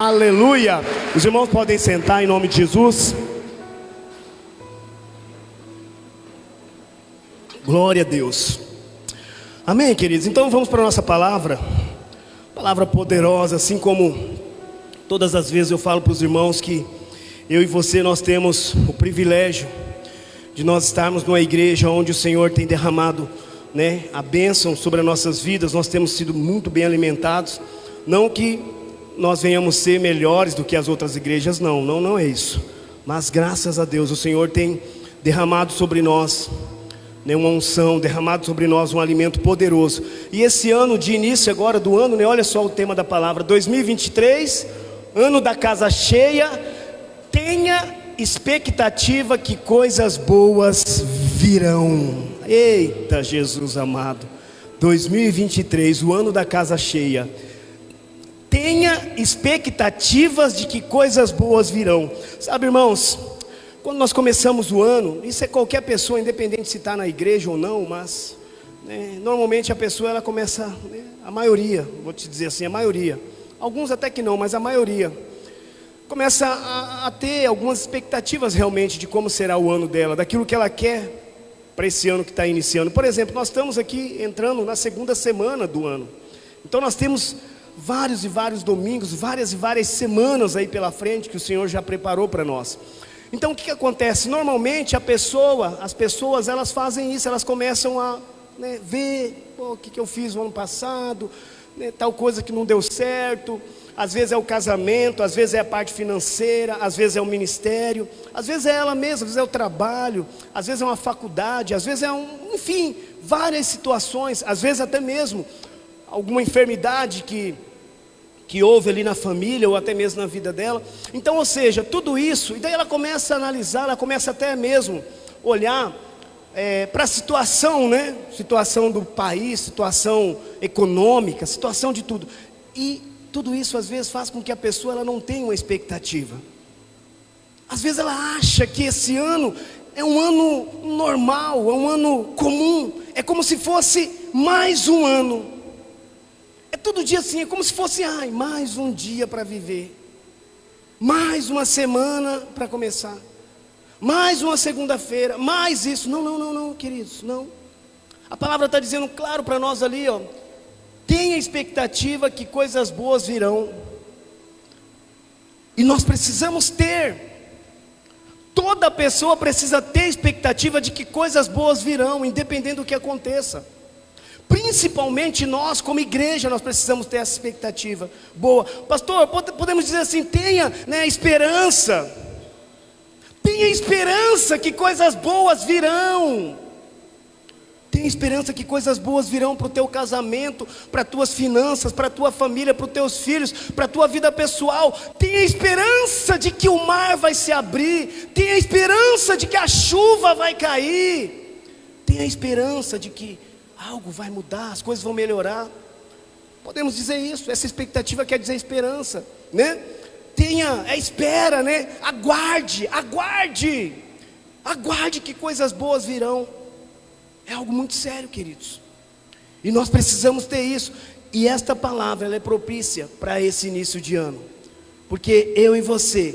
Aleluia. Os irmãos podem sentar em nome de Jesus. Glória a Deus. Amém, queridos. Então vamos para a nossa palavra. Palavra poderosa, assim como todas as vezes eu falo para os irmãos que eu e você, nós temos o privilégio de nós estarmos numa igreja onde o Senhor tem derramado, a bênção sobre as nossas vidas. Nós temos sido muito bem alimentados. Não que nós venhamos ser melhores do que as outras igrejas, não é isso. Mas graças a Deus o Senhor tem derramado sobre nós uma unção, derramado sobre nós um alimento poderoso. E esse ano, de início agora do ano, olha só o tema da palavra: 2023, ano da casa cheia. Tenha expectativa que coisas boas virão. Eita Jesus amado, 2023, o ano da casa cheia. Tenha expectativas de que coisas boas virão. Sabe, irmãos, quando nós começamos o ano, isso é qualquer pessoa, independente se está na igreja ou não, mas normalmente a pessoa ela começa, a maioria, vou te dizer assim, a maioria, alguns até que não, mas a maioria começa a ter algumas expectativas realmente de como será o ano dela, daquilo que ela quer para esse ano que está iniciando. Por exemplo, nós estamos aqui entrando na segunda semana do ano, então nós temos vários e vários domingos, várias e várias semanas aí pela frente que o Senhor já preparou para nós. Então o que acontece? Normalmente as pessoas elas fazem isso, elas começam a ver o que eu fiz no ano passado, tal coisa que não deu certo. Às vezes é o casamento, às vezes é a parte financeira, às vezes é o ministério, às vezes é ela mesma, às vezes é o trabalho, às vezes é uma faculdade, às vezes é enfim, várias situações, às vezes até mesmo alguma enfermidade que houve ali na família ou até mesmo na vida dela. Então, ou seja, tudo isso, e daí ela começa a analisar, ela começa até mesmo olhar para a situação, situação do país, situação econômica, situação de tudo. E tudo isso às vezes faz com que a pessoa ela não tenha uma expectativa. Às vezes ela acha que esse ano é um ano normal, é um ano comum, é como se fosse mais um ano. É todo dia assim, é como se fosse mais um dia para viver, mais uma semana para começar, mais uma segunda-feira, mais isso. Não, queridos, não. A palavra está dizendo claro para nós ali, tenha expectativa que coisas boas virão. E nós precisamos ter, toda pessoa precisa ter expectativa de que coisas boas virão, independente do que aconteça. Principalmente nós como igreja, nós precisamos ter essa expectativa boa. Pastor, podemos dizer assim, tenha esperança. Tenha esperança que coisas boas virão. Tenha esperança que coisas boas virão para o teu casamento, para as tuas finanças, para a tua família, para os teus filhos, para a tua vida pessoal. Tenha esperança de que o mar vai se abrir. Tenha esperança de que a chuva vai cair. Tenha esperança de que algo vai mudar, as coisas vão melhorar. Podemos dizer isso, essa expectativa quer dizer esperança, Tenha, espera, aguarde que coisas boas virão. É algo muito sério, queridos, e nós precisamos ter isso. E esta palavra ela é propícia para esse início de ano, porque eu e você,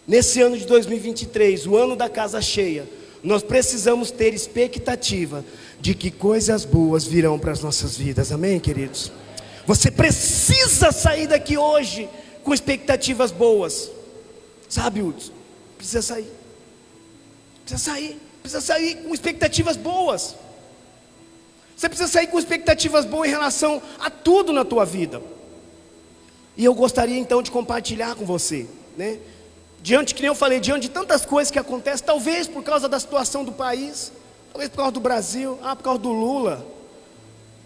nesse ano de 2023, o ano da casa cheia, nós precisamos ter expectativa de que coisas boas virão para as nossas vidas. Amém, queridos? Você precisa sair daqui hoje com expectativas boas. Sabe, Hudson? Precisa sair com expectativas boas. Você precisa sair com expectativas boas em relação a tudo na tua vida. E eu gostaria então de compartilhar com você, diante, que nem eu falei, diante de tantas coisas que acontecem, talvez por causa da situação do país, talvez por causa do Brasil, por causa do Lula,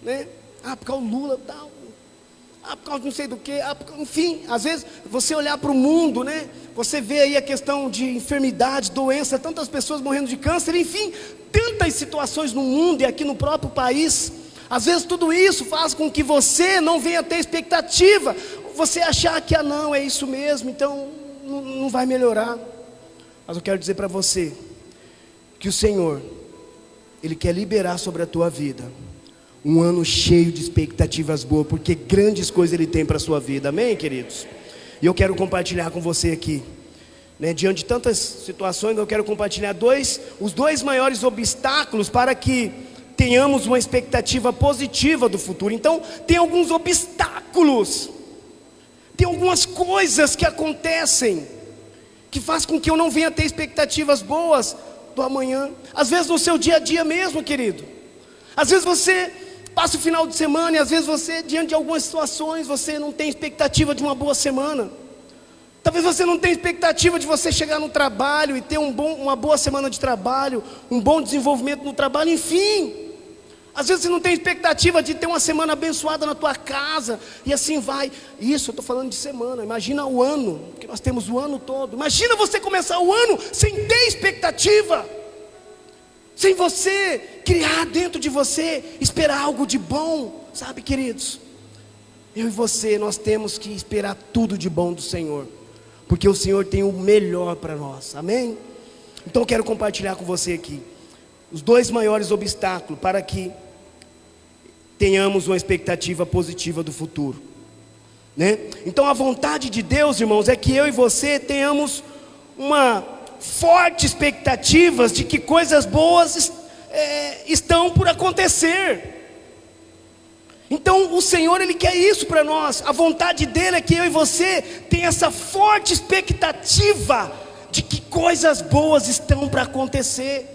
por causa do Lula, tal, por causa de não sei do que, enfim, às vezes você olhar para o mundo, você vê aí a questão de enfermidade, doença, tantas pessoas morrendo de câncer, enfim, tantas situações no mundo e aqui no próprio país. Às vezes tudo isso faz com que você não venha ter expectativa, você achar que não, é isso mesmo, então não vai melhorar. Mas eu quero dizer para você que o Senhor, Ele quer liberar sobre a tua vida um ano cheio de expectativas boas, porque grandes coisas Ele tem para a sua vida. Amém, queridos? E eu quero compartilhar com você aqui, né? Diante de tantas situações, eu quero compartilhar os dois maiores obstáculos para que tenhamos uma expectativa positiva do futuro. Então, tem alguns obstáculos, tem algumas coisas que acontecem, que faz com que eu não venha ter expectativas boas do amanhã. Às vezes no seu dia a dia mesmo, querido. Às vezes você passa o final de semana e às vezes você, diante de algumas situações, você não tem expectativa de uma boa semana. Talvez você não tenha expectativa de você chegar no trabalho e ter uma boa semana de trabalho, um bom desenvolvimento no trabalho, enfim. Às vezes você não tem expectativa de ter uma semana abençoada na tua casa, e assim vai. Isso, eu estou falando de semana. Imagina o ano, que nós temos o ano todo. Imagina você começar o ano sem ter expectativa, sem você criar dentro de você, esperar algo de bom. Sabe, queridos, eu e você, nós temos que esperar tudo de bom do Senhor, porque o Senhor tem o melhor para nós, amém? Então eu quero compartilhar com você aqui os dois maiores obstáculos para que tenhamos uma expectativa positiva do futuro, né? Então a vontade de Deus, irmãos, é que eu e você tenhamos uma forte expectativa de que coisas boas estão por acontecer. Então o Senhor, Ele quer isso para nós. A vontade dEle é que eu e você tenhamos essa forte expectativa de que coisas boas estão para acontecer.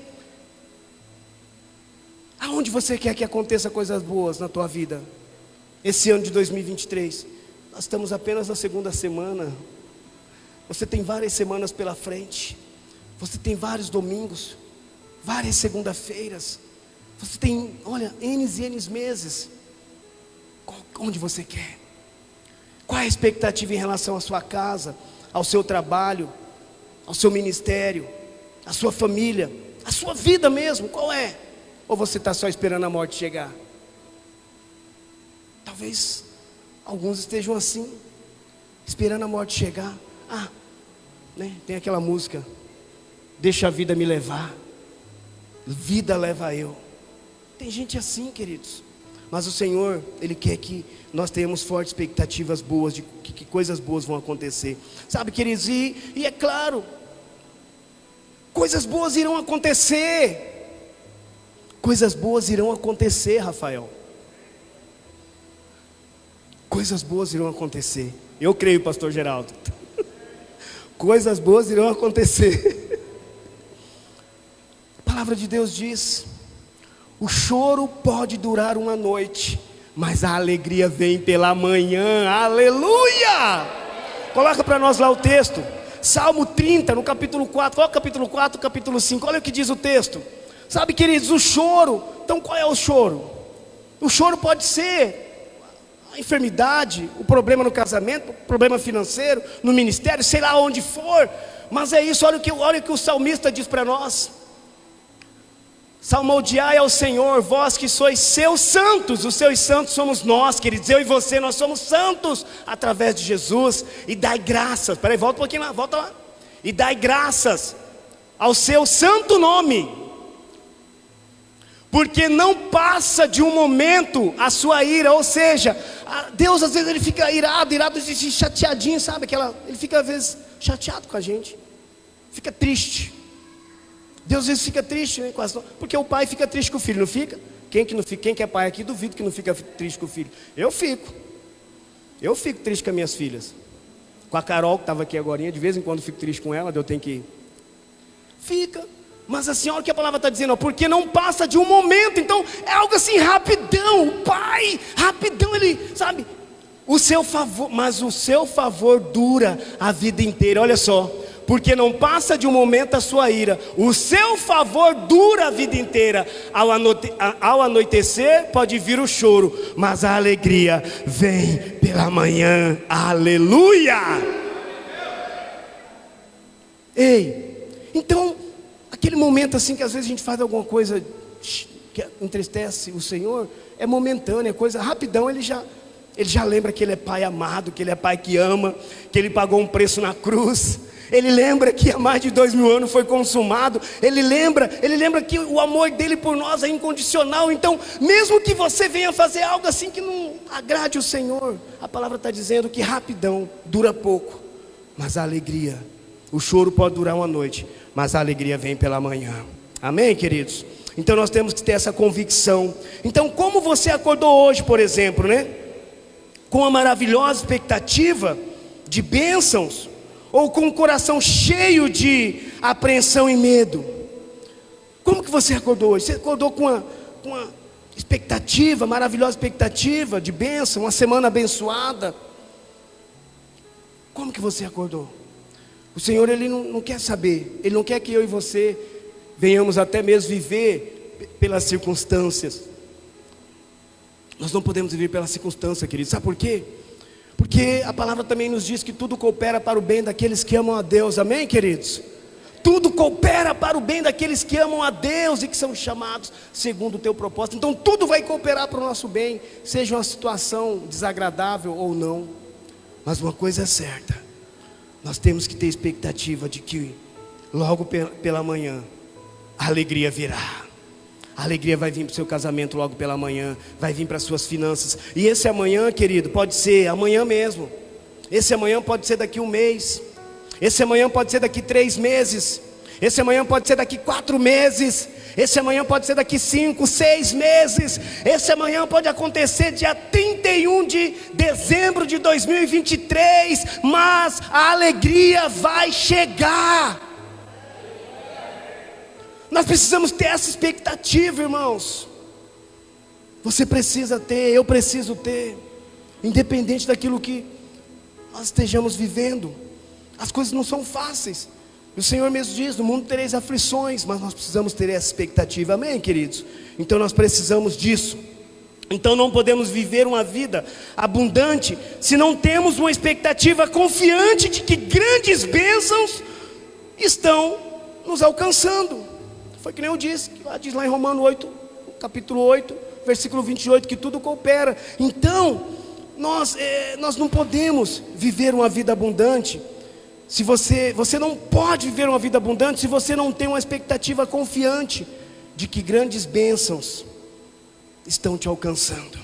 Aonde você quer que aconteça coisas boas na tua vida? Esse ano de 2023, nós estamos apenas na segunda semana. Você tem várias semanas pela frente. Você tem vários domingos, várias segunda-feiras. Você tem, olha, N e N meses. Onde você quer? Qual é a expectativa em relação à sua casa, ao seu trabalho, ao seu ministério, à sua família, à sua vida mesmo? Qual é? Ou você está só esperando a morte chegar? Talvez alguns estejam assim, esperando a morte chegar. Né? Tem aquela música, deixa a vida me levar, vida leva eu. Tem gente assim, queridos. Mas o Senhor, Ele quer que nós tenhamos fortes expectativas boas, de que coisas boas vão acontecer. Sabe, queridos, e é claro, coisas boas irão acontecer. Coisas boas irão acontecer, Rafael. Coisas boas irão acontecer. Eu creio, pastor Geraldo. Coisas boas irão acontecer. A palavra de Deus diz: o choro pode durar uma noite, mas a alegria vem pela manhã. Aleluia! Coloca para nós lá o texto. Salmo 30, no capítulo 4. Qual é o capítulo 4, capítulo 5? Olha o que diz o texto. Sabe, queridos, o choro. Então qual é o choro? O choro pode ser a enfermidade, o problema no casamento, o problema financeiro, no ministério, sei lá onde for. Mas é isso, olha o que o salmista diz para nós. Salmodiai ao Senhor, vós que sois seus santos. Os seus santos somos nós, queridos. Eu e você, nós somos santos através de Jesus. E dai graças. Peraí, volta um pouquinho lá, volta lá. E dai graças ao seu santo nome, porque não passa de um momento a sua ira. Ou seja, Deus às vezes Ele fica irado, chateadinho, sabe? Ele fica às vezes chateado com a gente, fica triste. Deus às vezes fica triste, né? Porque o pai fica triste com o filho, não fica? Quem que é pai aqui, duvido que não fica triste com o filho. Eu fico triste com as minhas filhas. Com a Carol, que estava aqui agora, de vez em quando fico triste com ela, eu tenho que ir. Fica. Mas assim, olha o que a palavra está dizendo, ó, porque não passa de um momento. Então é algo assim, rapidão. O pai, rapidão, ele, sabe, mas o seu favor dura a vida inteira. Olha só, porque não passa de um momento a sua ira, o seu favor dura a vida inteira. Ao anoitecer pode vir o choro, mas a alegria vem pela manhã. Aleluia! Ei, então aquele momento assim que às vezes a gente faz alguma coisa que entristece o Senhor, é momentâneo, é coisa rapidão. Ele já lembra que Ele é Pai amado, que Ele é Pai que ama, que Ele pagou um preço na cruz. Ele lembra que há mais de 2000 anos foi consumado. Ele lembra que o amor dele por nós é incondicional. Então, mesmo que você venha fazer algo assim que não agrade o Senhor, a palavra está dizendo que rapidão, dura pouco. mas a alegria, o choro pode durar uma noite, mas a alegria vem pela manhã. Amém, queridos? Então nós temos que ter essa convicção. Então, como você acordou hoje, por exemplo, né? Com uma maravilhosa expectativa de bênçãos, ou com o coração cheio de apreensão e medo? Como que você acordou hoje? Você acordou com uma expectativa, maravilhosa expectativa de bênção, uma semana abençoada? Como que você acordou? O Senhor, Ele não quer saber, Ele não quer que eu e você venhamos até mesmo viver pelas circunstâncias. Nós não podemos viver pela circunstância, queridos. Sabe por quê? Porque a palavra também nos diz que tudo coopera para o bem daqueles que amam a Deus. Amém, queridos? Tudo coopera para o bem daqueles que amam a Deus e que são chamados segundo o teu propósito. Então tudo vai cooperar para o nosso bem, seja uma situação desagradável ou não. Mas uma coisa é certa, nós temos que ter expectativa de que logo pela manhã a alegria virá. A alegria vai vir para o seu casamento logo pela manhã, vai vir para as suas finanças. E esse amanhã, querido, pode ser amanhã mesmo. Esse amanhã pode ser daqui 1 mês. Esse amanhã pode ser daqui 3 meses. Esse amanhã pode ser daqui 4 meses. Esse amanhã pode ser daqui 5, 6 meses. Esse amanhã pode acontecer dia 31 de dezembro de 2023. Mas a alegria vai chegar. Nós precisamos ter essa expectativa, irmãos. Você precisa ter, eu preciso ter. Independente daquilo que nós estejamos vivendo. As coisas não são fáceis. O Senhor mesmo diz, no mundo tereis aflições, mas nós precisamos ter essa expectativa. Amém, queridos? Então nós precisamos disso. Então não podemos viver uma vida abundante se não temos uma expectativa confiante de que grandes bênçãos estão nos alcançando. Foi que nem eu disse, diz lá em Romanos 8, capítulo 8, versículo 28, que tudo coopera. Então, nós não podemos viver uma vida abundante. Se você não pode viver uma vida abundante se você não tem uma expectativa confiante de que grandes bênçãos estão te alcançando.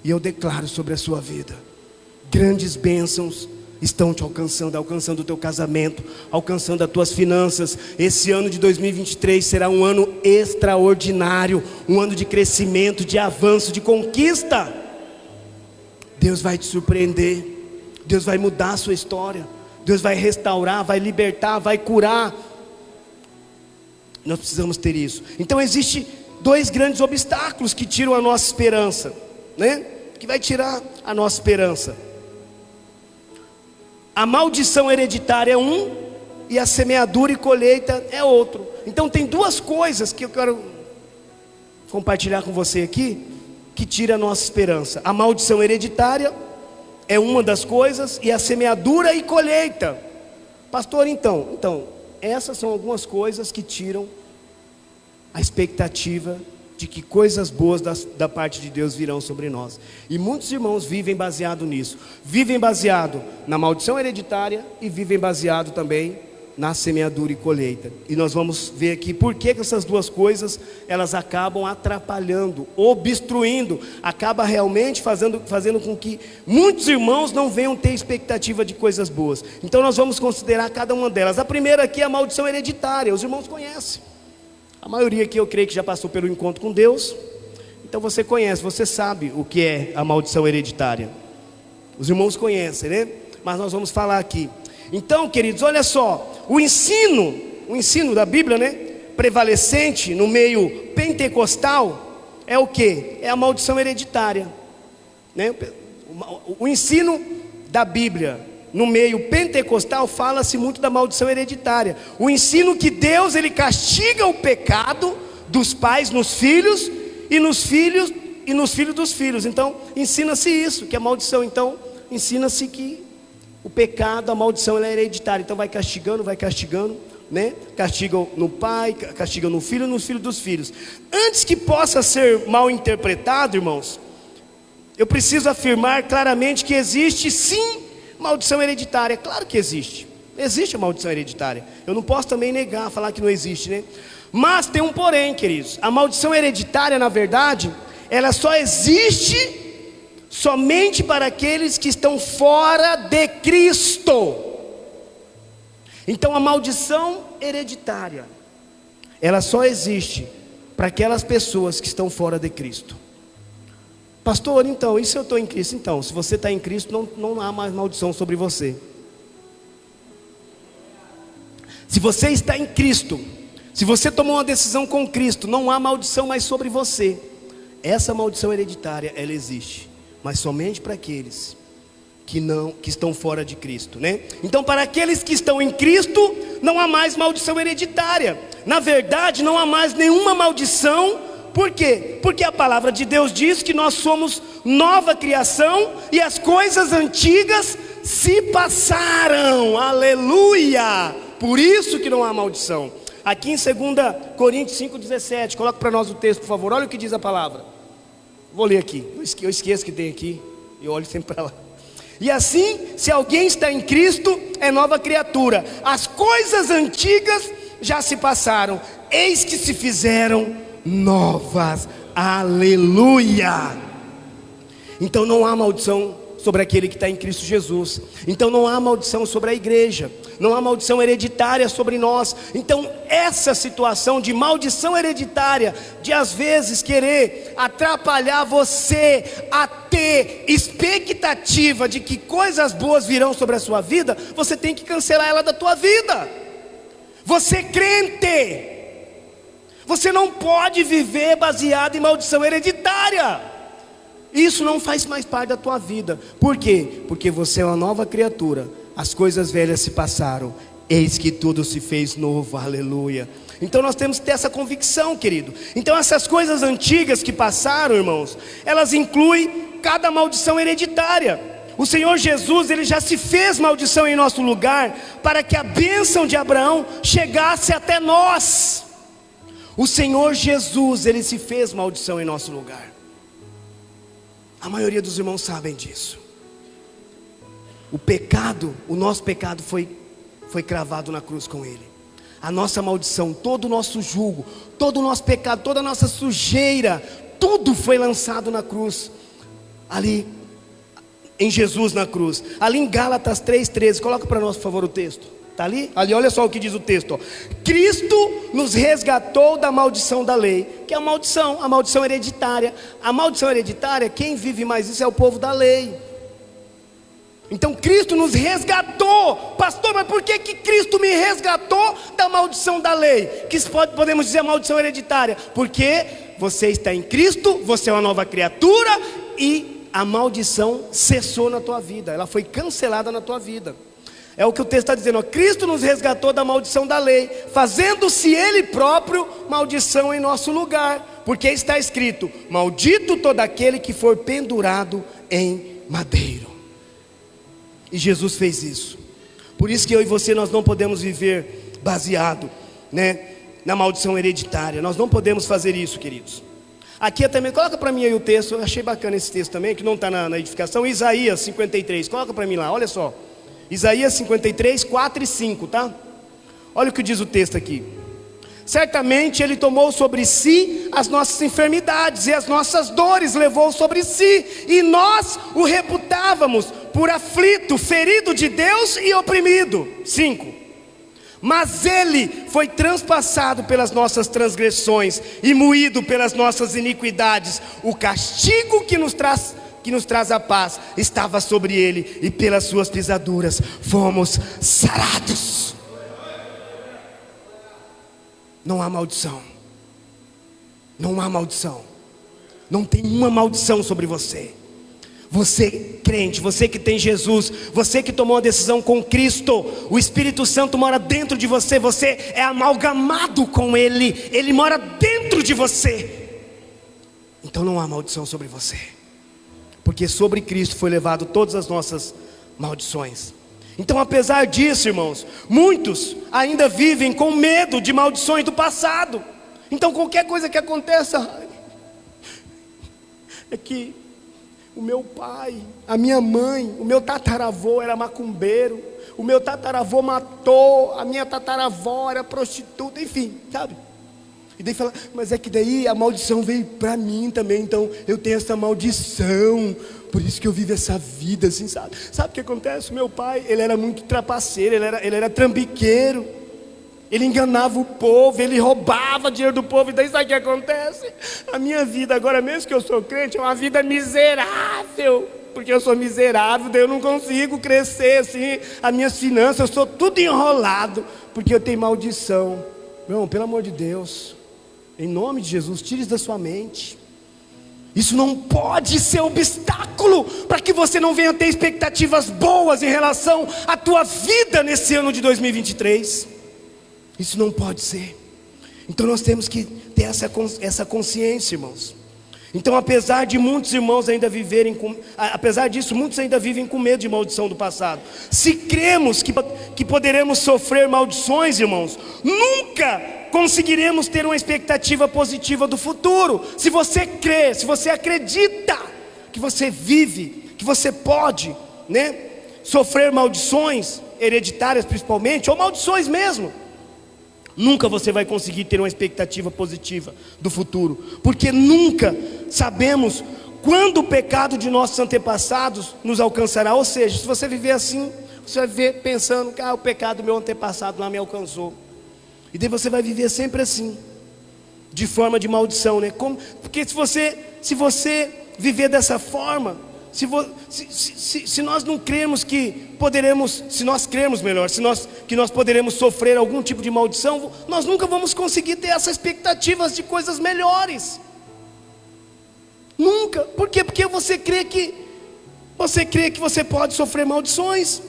E eu declaro sobre a sua vida, grandes bênçãos estão te alcançando, alcançando o teu casamento, alcançando as tuas finanças. Esse ano de 2023 será um ano extraordinário, um ano de crescimento, de avanço, de conquista. Deus vai te surpreender, Deus vai mudar a sua história, Deus vai restaurar, vai libertar, vai curar. Nós precisamos ter isso. Então existem 2 grandes obstáculos que tiram a nossa esperança, né? Que vai tirar a nossa esperança. A maldição hereditária é um, e a semeadura e colheita é outro. Então tem 2 coisas que eu quero compartilhar com você aqui, que tira a nossa esperança. A maldição hereditária é uma das coisas, e a semeadura e colheita. Pastor, então essas são algumas coisas que tiram a expectativa de que coisas boas da parte de Deus virão sobre nós. E muitos irmãos vivem baseado nisso. Vivem baseado na maldição hereditária e vivem baseado também na semeadura e colheita. E nós vamos ver aqui por que essas 2 coisas elas acabam atrapalhando, obstruindo, acaba realmente fazendo com que muitos irmãos não venham ter expectativa de coisas boas. Então nós vamos considerar cada uma delas. A primeira aqui é a maldição hereditária. Os irmãos conhecem. A maioria aqui eu creio que já passou pelo encontro com Deus. Então você conhece, você sabe o que é a maldição hereditária. Os irmãos conhecem, né? Mas nós vamos falar aqui. Então, queridos, olha só, o ensino da Bíblia, né, prevalecente no meio pentecostal é o quê? É a maldição hereditária, né? O ensino da Bíblia no meio pentecostal fala-se muito da maldição hereditária. O ensino que Deus, Ele castiga o pecado dos pais nos filhos e nos filhos dos filhos. Então, ensina-se isso, que a maldição, então, ensina-se que o pecado, a maldição, ela é hereditária. Então vai castigando, né? Castiga no pai, castiga no filho e nos filhos dos filhos. Antes que possa ser mal interpretado, irmãos, eu preciso afirmar claramente que existe sim maldição hereditária. Claro que existe. Existe a maldição hereditária. Eu não posso também negar, falar que não existe, né? Mas tem um porém, queridos. A maldição hereditária, na verdade, ela só existe somente para aqueles que estão fora de Cristo. Então a maldição hereditária, ela só existe para aquelas pessoas que estão fora de Cristo. Pastor, então, e se eu estou em Cristo? Então, se você está em Cristo, não há mais maldição sobre você. Se você está em Cristo, se você tomou uma decisão com Cristo, não há maldição mais sobre você. Essa maldição hereditária, ela existe, mas somente para aqueles que estão fora de Cristo, né? Então, para aqueles que estão em Cristo, não há mais maldição hereditária. Na verdade, não há mais nenhuma maldição. Por quê? Porque a palavra de Deus diz que nós somos nova criação e as coisas antigas se passaram. Aleluia! Por isso que não há maldição. Aqui em 2 Coríntios 5,17, coloca para nós o texto, por favor. Olha o que diz a palavra. Vou ler aqui, eu esqueço que tem aqui, eu olho sempre para lá. E assim, se alguém está em Cristo, é nova criatura. As coisas antigas já se passaram, eis que se fizeram novas. Aleluia! Então não há maldição sobre aquele que está em Cristo Jesus. Então não há maldição sobre a igreja. Não há maldição hereditária sobre nós. Então essa situação de maldição hereditária, de às vezes querer atrapalhar você a ter expectativa de que coisas boas virão sobre a sua vida, você tem que cancelar ela da tua vida. Você crente, você não pode viver baseado em maldição hereditária. Isso não faz mais parte da tua vida. Por quê? Porque você é uma nova criatura. As coisas velhas se passaram, eis que tudo se fez novo. Aleluia. Então nós temos que ter essa convicção, querido. Então essas coisas antigas que passaram, irmãos, elas incluem cada maldição hereditária. O Senhor Jesus, Ele já se fez maldição em nosso lugar, para que a bênção de Abraão chegasse até nós. O Senhor Jesus, Ele se fez maldição em nosso lugar. A maioria dos irmãos sabem disso. O pecado, o nosso pecado foi cravado na cruz com Ele. A nossa maldição, todo o nosso jugo, todo o nosso pecado, toda a nossa sujeira, tudo foi lançado na cruz. Ali, em Jesus na cruz. Ali em Gálatas 3,13, coloca para nós por favor o texto. Está ali? Ali, olha só o que diz o texto, ó. Cristo nos resgatou da maldição da lei. Que é a maldição hereditária. A maldição hereditária, quem vive mais isso é o povo da lei. Então Cristo nos resgatou. Pastor, mas por que Cristo me resgatou da maldição da lei? Que podemos dizer a maldição hereditária. Porque você está em Cristo, você é uma nova criatura e a maldição cessou na tua vida. Ela foi cancelada na tua vida. É o que o texto está dizendo, ó. Cristo nos resgatou da maldição da lei, fazendo-se Ele próprio maldição em nosso lugar. Porque está escrito, maldito todo aquele que for pendurado em madeiro. E Jesus fez isso. Por isso que eu e você, nós não podemos viver baseado, né, na maldição hereditária. Nós não podemos fazer isso, queridos. Aqui também, coloca para mim aí o texto. Eu achei bacana esse texto também, que não está na edificação. Isaías 53, coloca para mim lá, olha só. Isaías 53, 4 e 5, tá? Olha o que diz o texto aqui. Certamente Ele tomou sobre si as nossas enfermidades e as nossas dores levou sobre si, e nós o reputávamos por aflito, ferido de Deus e oprimido. 5. Mas Ele foi transpassado pelas nossas transgressões e moído pelas nossas iniquidades. O castigo que nos traz a paz estava sobre Ele, e pelas suas pisaduras fomos sarados. Não há maldição. Não há maldição. Não tem uma maldição sobre você. Você crente, você que tem Jesus, você que tomou uma decisão com Cristo, o Espírito Santo mora dentro de você. Você é amalgamado com Ele, Ele mora dentro de você. Então não há maldição sobre você, porque sobre Cristo foi levado todas as nossas maldições. Então apesar disso, irmãos, muitos ainda vivem com medo de maldições do passado. Então qualquer coisa que aconteça, é que o meu pai, a minha mãe, o meu tataravô era macumbeiro, o meu tataravô matou, a minha tataravó era prostituta, enfim, sabe? E daí fala, mas é que daí a maldição veio para mim também, então eu tenho essa maldição. por isso que eu vivo essa vida assim, sabe? Sabe o que acontece? Meu pai, ele era muito trapaceiro, ele era trambiqueiro. Ele enganava o povo, ele roubava dinheiro do povo. E daí sabe o que acontece? A minha vida agora, mesmo que eu sou crente, é uma vida miserável. Porque eu sou miserável, daí eu não consigo crescer assim. As minhas finanças, eu sou tudo enrolado, porque eu tenho maldição. Meu irmão, pelo amor de Deus, em nome de Jesus, tire isso da sua mente. Isso não pode ser obstáculo para que você não venha ter expectativas boas em relação à tua vida nesse ano de 2023. Isso não pode ser. Então nós temos que ter essa consciência, irmãos. Então, apesar de muitos irmãos ainda apesar disso, muitos ainda vivem com medo de maldição do passado. Se cremos que poderemos sofrer maldições, irmãos, nunca conseguiremos ter uma expectativa positiva do futuro. Se você crê, se você acredita que você vive, que você pode, sofrer maldições hereditárias principalmente, ou maldições mesmo, nunca você vai conseguir ter uma expectativa positiva do futuro, porque nunca sabemos quando o pecado de nossos antepassados nos alcançará. Ou seja, se você viver assim, você vai viver pensando que o pecado do meu antepassado lá me alcançou. E daí você vai viver sempre assim, de forma de maldição, porque se você viver dessa forma, se nós não cremos que poderemos, se nós cremos melhor, que nós poderemos sofrer algum tipo de maldição, nós nunca vamos conseguir ter essas expectativas de coisas melhores. Nunca. Por quê? Porque você crê que você pode sofrer maldições.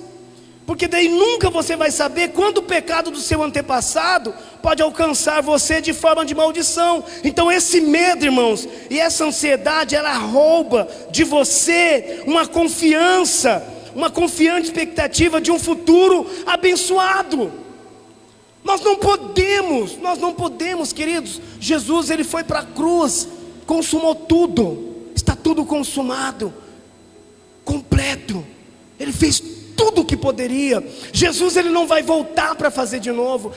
Porque daí nunca você vai saber quando o pecado do seu antepassado pode alcançar você de forma de maldição. Então esse medo, irmãos, e essa ansiedade, ela rouba de você uma confiante expectativa de um futuro abençoado. Nós não podemos, queridos. Jesus, ele foi para a cruz, consumou tudo, está tudo consumado, completo. Ele fez tudo o que poderia. Jesus, ele não vai voltar para fazer de novo.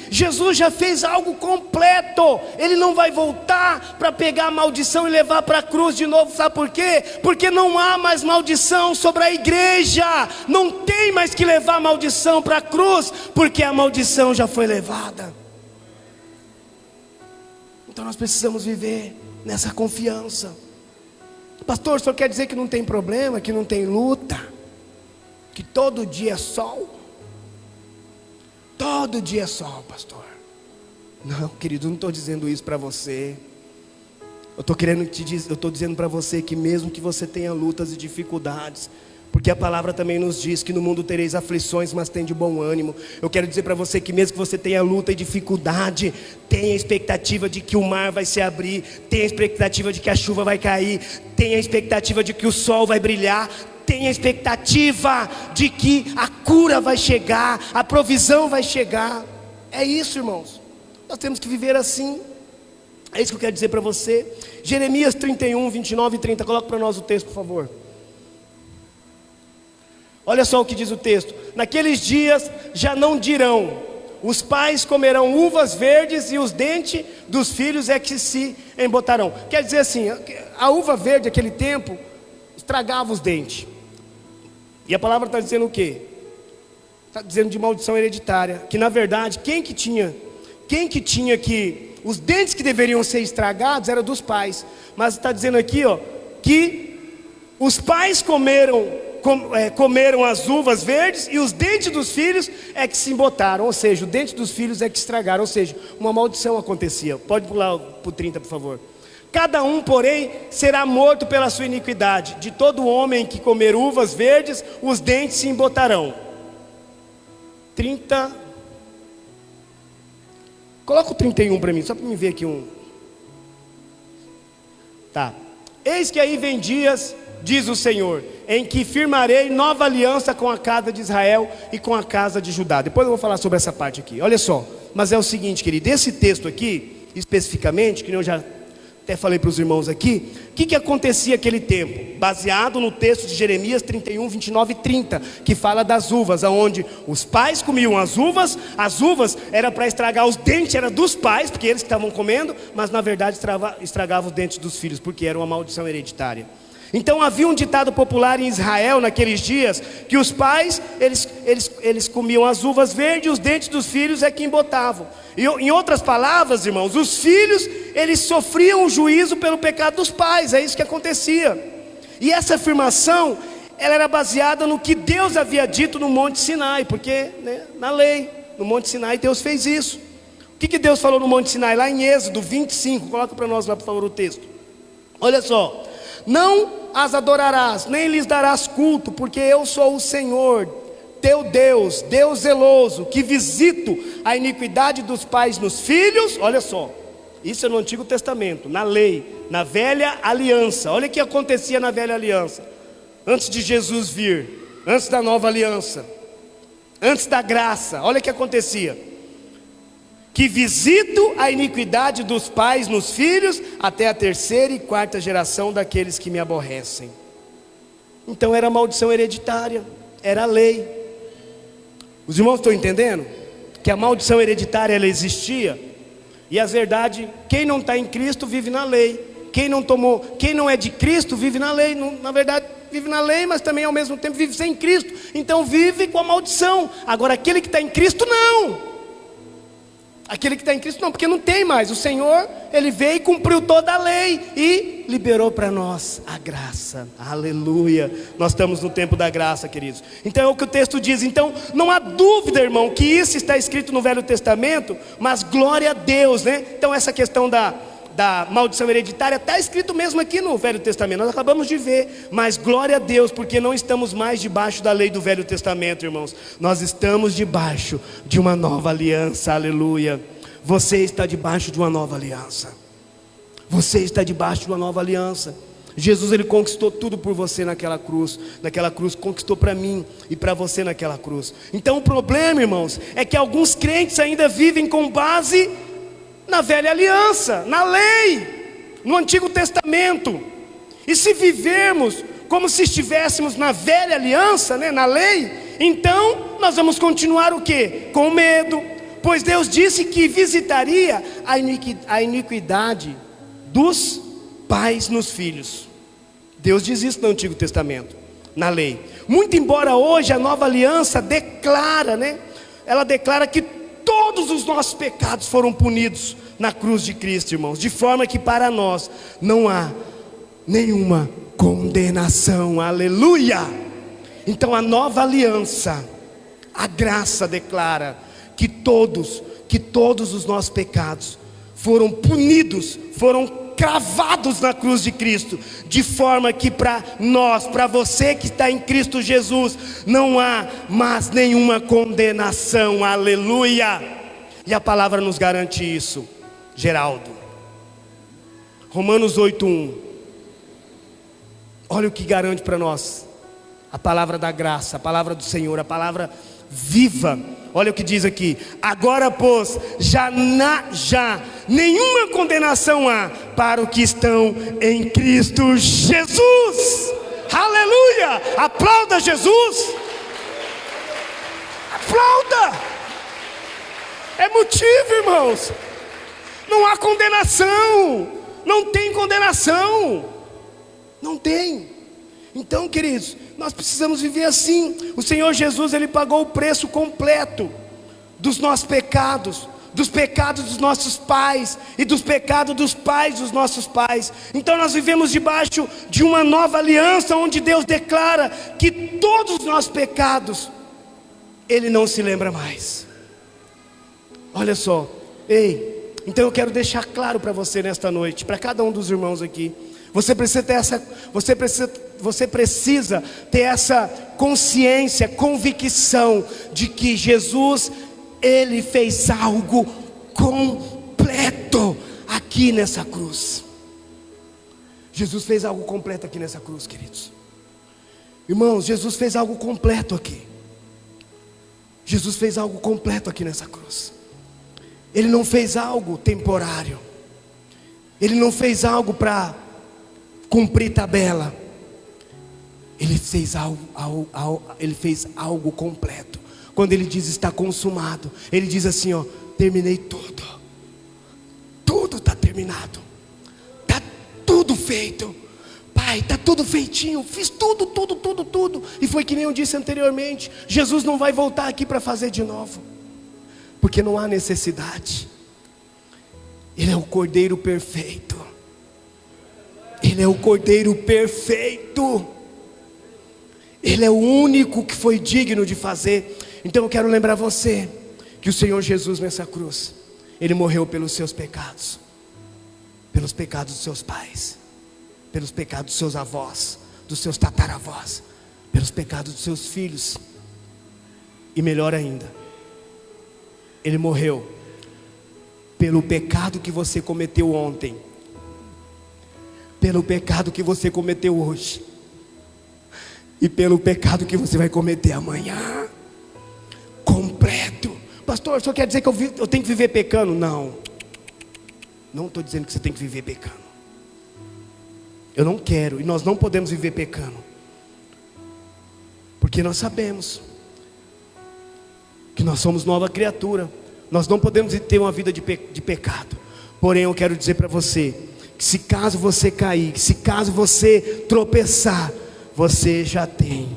Jesus já fez algo completo. Ele não vai voltar para pegar a maldição e levar para a cruz de novo. Sabe por quê? Porque não há mais maldição sobre a igreja. Não tem mais que levar maldição para a cruz, porque a maldição já foi levada. Então nós precisamos viver nessa confiança. Pastor, o senhor quer dizer que não tem problema, que não tem luta, que todo dia é sol? Todo dia é sol, pastor. Não, querido, não estou dizendo isso para você. Eu estou dizendo para você que mesmo que você tenha lutas e dificuldades, porque a palavra também nos diz que no mundo tereis aflições, mas tem de bom ânimo. Eu quero dizer para você que mesmo que você tenha luta e dificuldade, tenha a expectativa de que o mar vai se abrir, tenha a expectativa de que a chuva vai cair, tenha a expectativa de que o sol vai brilhar, tenha a expectativa de que a cura vai chegar, a provisão vai chegar. É isso, irmãos. Nós temos que viver assim. É isso que eu quero dizer para você. Jeremias 31, 29 e 30. Coloca para nós o texto, por favor. Olha só o que diz o texto. Naqueles dias já não dirão: os pais comerão uvas verdes, e os dentes dos filhos é que se embotarão. Quer dizer assim, a uva verde naquele tempo estragava os dentes. E a palavra está dizendo o quê? Está dizendo de maldição hereditária. Que na verdade, quem que tinha que os dentes que deveriam ser estragados eram dos pais. Mas está dizendo aqui, que os pais comeram as uvas verdes, e os dentes dos filhos é que se embotaram. Ou seja, o dente dos filhos é que estragaram. Ou seja, uma maldição acontecia. Pode pular para o 30, por favor. Cada um, porém, será morto pela sua iniquidade. De todo homem que comer uvas verdes, os dentes se embotarão. 30. Coloca o 31 para mim, só para me ver aqui um. Tá. Eis que aí vem dias, diz o Senhor, em que firmarei nova aliança com a casa de Israel e com a casa de Judá. Depois eu vou falar sobre essa parte aqui. Olha só. Mas é o seguinte, querido, esse texto aqui, especificamente, que eu já até falei para os irmãos aqui, o que acontecia naquele tempo? Baseado no texto de Jeremias 31, 29 e 30, que fala das uvas, onde os pais comiam as uvas era para estragar os dentes, era dos pais, porque eles estavam comendo, mas na verdade estragava os dentes dos filhos, porque era uma maldição hereditária. Então havia um ditado popular em Israel naqueles dias, que os pais, eles comiam as uvas verdes e os dentes dos filhos é que embotavam. E, em outras palavras, irmãos, os filhos, eles sofriam o juízo pelo pecado dos pais, é isso que acontecia. E essa afirmação, ela era baseada no que Deus havia dito no Monte Sinai, porque na lei, no Monte Sinai Deus fez isso. O que Deus falou no Monte Sinai? Lá em Êxodo 25, coloca para nós lá por favor o texto. Olha só: não as adorarás, nem lhes darás culto, porque eu sou o Senhor, teu Deus, Deus zeloso, que visito a iniquidade dos pais nos filhos. Olha só, isso é no Antigo Testamento, na lei, na velha aliança. Olha o que acontecia na velha aliança, antes de Jesus vir, antes da nova aliança, antes da graça. Olha o que acontecia: que visito a iniquidade dos pais nos filhos, até a terceira e quarta geração daqueles que me aborrecem. Então era maldição hereditária, era a lei. Os irmãos estão entendendo? Que a maldição hereditária, ela existia. E a verdade, quem não está em Cristo vive na lei. Quem não é de Cristo vive na lei. Na verdade, vive na lei, mas também ao mesmo tempo vive sem Cristo. Então vive com a maldição. Agora aquele que está em Cristo, não. Aquele que está em Cristo não, porque não tem mais. O Senhor, Ele veio e cumpriu toda a lei e liberou para nós a graça. Aleluia. Nós estamos no tempo da graça, queridos. Então é o que o texto diz. Então não há dúvida, irmão, que isso está escrito no Velho Testamento, mas glória a Deus, né? Então essa questão da maldição hereditária está escrito mesmo aqui no Velho Testamento. Nós acabamos de ver, mas glória a Deus, porque não estamos mais debaixo da lei do Velho Testamento, irmãos. Nós estamos debaixo de uma nova aliança. Aleluia. Você está debaixo de uma nova aliança. Você está debaixo de uma nova aliança. Jesus, Ele conquistou tudo por você naquela cruz. Naquela cruz conquistou para mim e para você naquela cruz. Então o problema, irmãos, é que alguns crentes ainda vivem com base na velha aliança, na lei, no Antigo Testamento. E se vivermos como se estivéssemos na velha aliança, na lei, então nós vamos continuar o quê? Com medo, pois Deus disse que visitaria a iniquidade dos pais nos filhos. Deus diz isso no Antigo Testamento, na lei. Muito embora hoje a nova aliança declara, ela declara que todos os nossos pecados foram punidos na cruz de Cristo, irmãos, de forma que para nós não há nenhuma condenação. Aleluia! Então a nova aliança, a graça declara que todos os nossos pecados foram punidos, foram cravados na cruz de Cristo, de forma que para nós, para você que está em Cristo Jesus, não há mais nenhuma condenação. Aleluia! E a palavra nos garante isso. Geraldo, Romanos 8:1. Olha o que garante para nós a palavra da graça, a palavra do Senhor, a palavra viva. Olha o que diz aqui: agora pois já nenhuma condenação há para os que estão em Cristo Jesus. Aleluia! Aplauda Jesus. Aplauda. É motivo, irmãos. Não há condenação. Não tem condenação. Não tem. Então, queridos, nós precisamos viver assim. O Senhor Jesus, Ele pagou o preço completo dos nossos pecados, dos pecados dos nossos pais e dos pecados dos pais dos nossos pais. Então nós vivemos debaixo de uma nova aliança, onde Deus declara que todos os nossos pecados Ele não se lembra mais. Olha só, então eu quero deixar claro para você nesta noite, para cada um dos irmãos aqui, você precisa ter essa consciência, convicção de que Jesus, Ele fez algo completo aqui nessa cruz. Jesus fez algo completo aqui nessa cruz, queridos. Irmãos, Jesus fez algo completo aqui. Jesus fez algo completo aqui nessa cruz. Ele não fez algo temporário. Ele não fez algo para cumprir tabela. Ele fez algo completo. Quando Ele diz está consumado, Ele diz assim, terminei tudo. Tudo está terminado. Está tudo feito. Pai, Pai, está tudo feitinho, fiz tudo. E foi que nem eu disse anteriormente, Jesus não vai voltar aqui para fazer de novo, porque não há necessidade. Ele é o Cordeiro perfeito. Ele é o Cordeiro perfeito. Ele é o único que foi digno de fazer. Então eu quero lembrar você que o Senhor Jesus nessa cruz, Ele morreu pelos seus pecados, pelos pecados dos seus pais, pelos pecados dos seus avós, dos seus tataravós, pelos pecados dos seus filhos. E melhor ainda, Ele morreu pelo pecado que você cometeu ontem, pelo pecado que você cometeu hoje, e pelo pecado que você vai cometer amanhã. Completo. Pastor, só quer dizer que eu tenho que viver pecando? Não estou dizendo que você tem que viver pecando. Eu não quero, e nós não podemos viver pecando, porque nós sabemos que nós somos nova criatura. Nós não podemos ter uma vida de pecado. Porém eu quero dizer para você, que se caso você cair, se caso você tropeçar, você já tem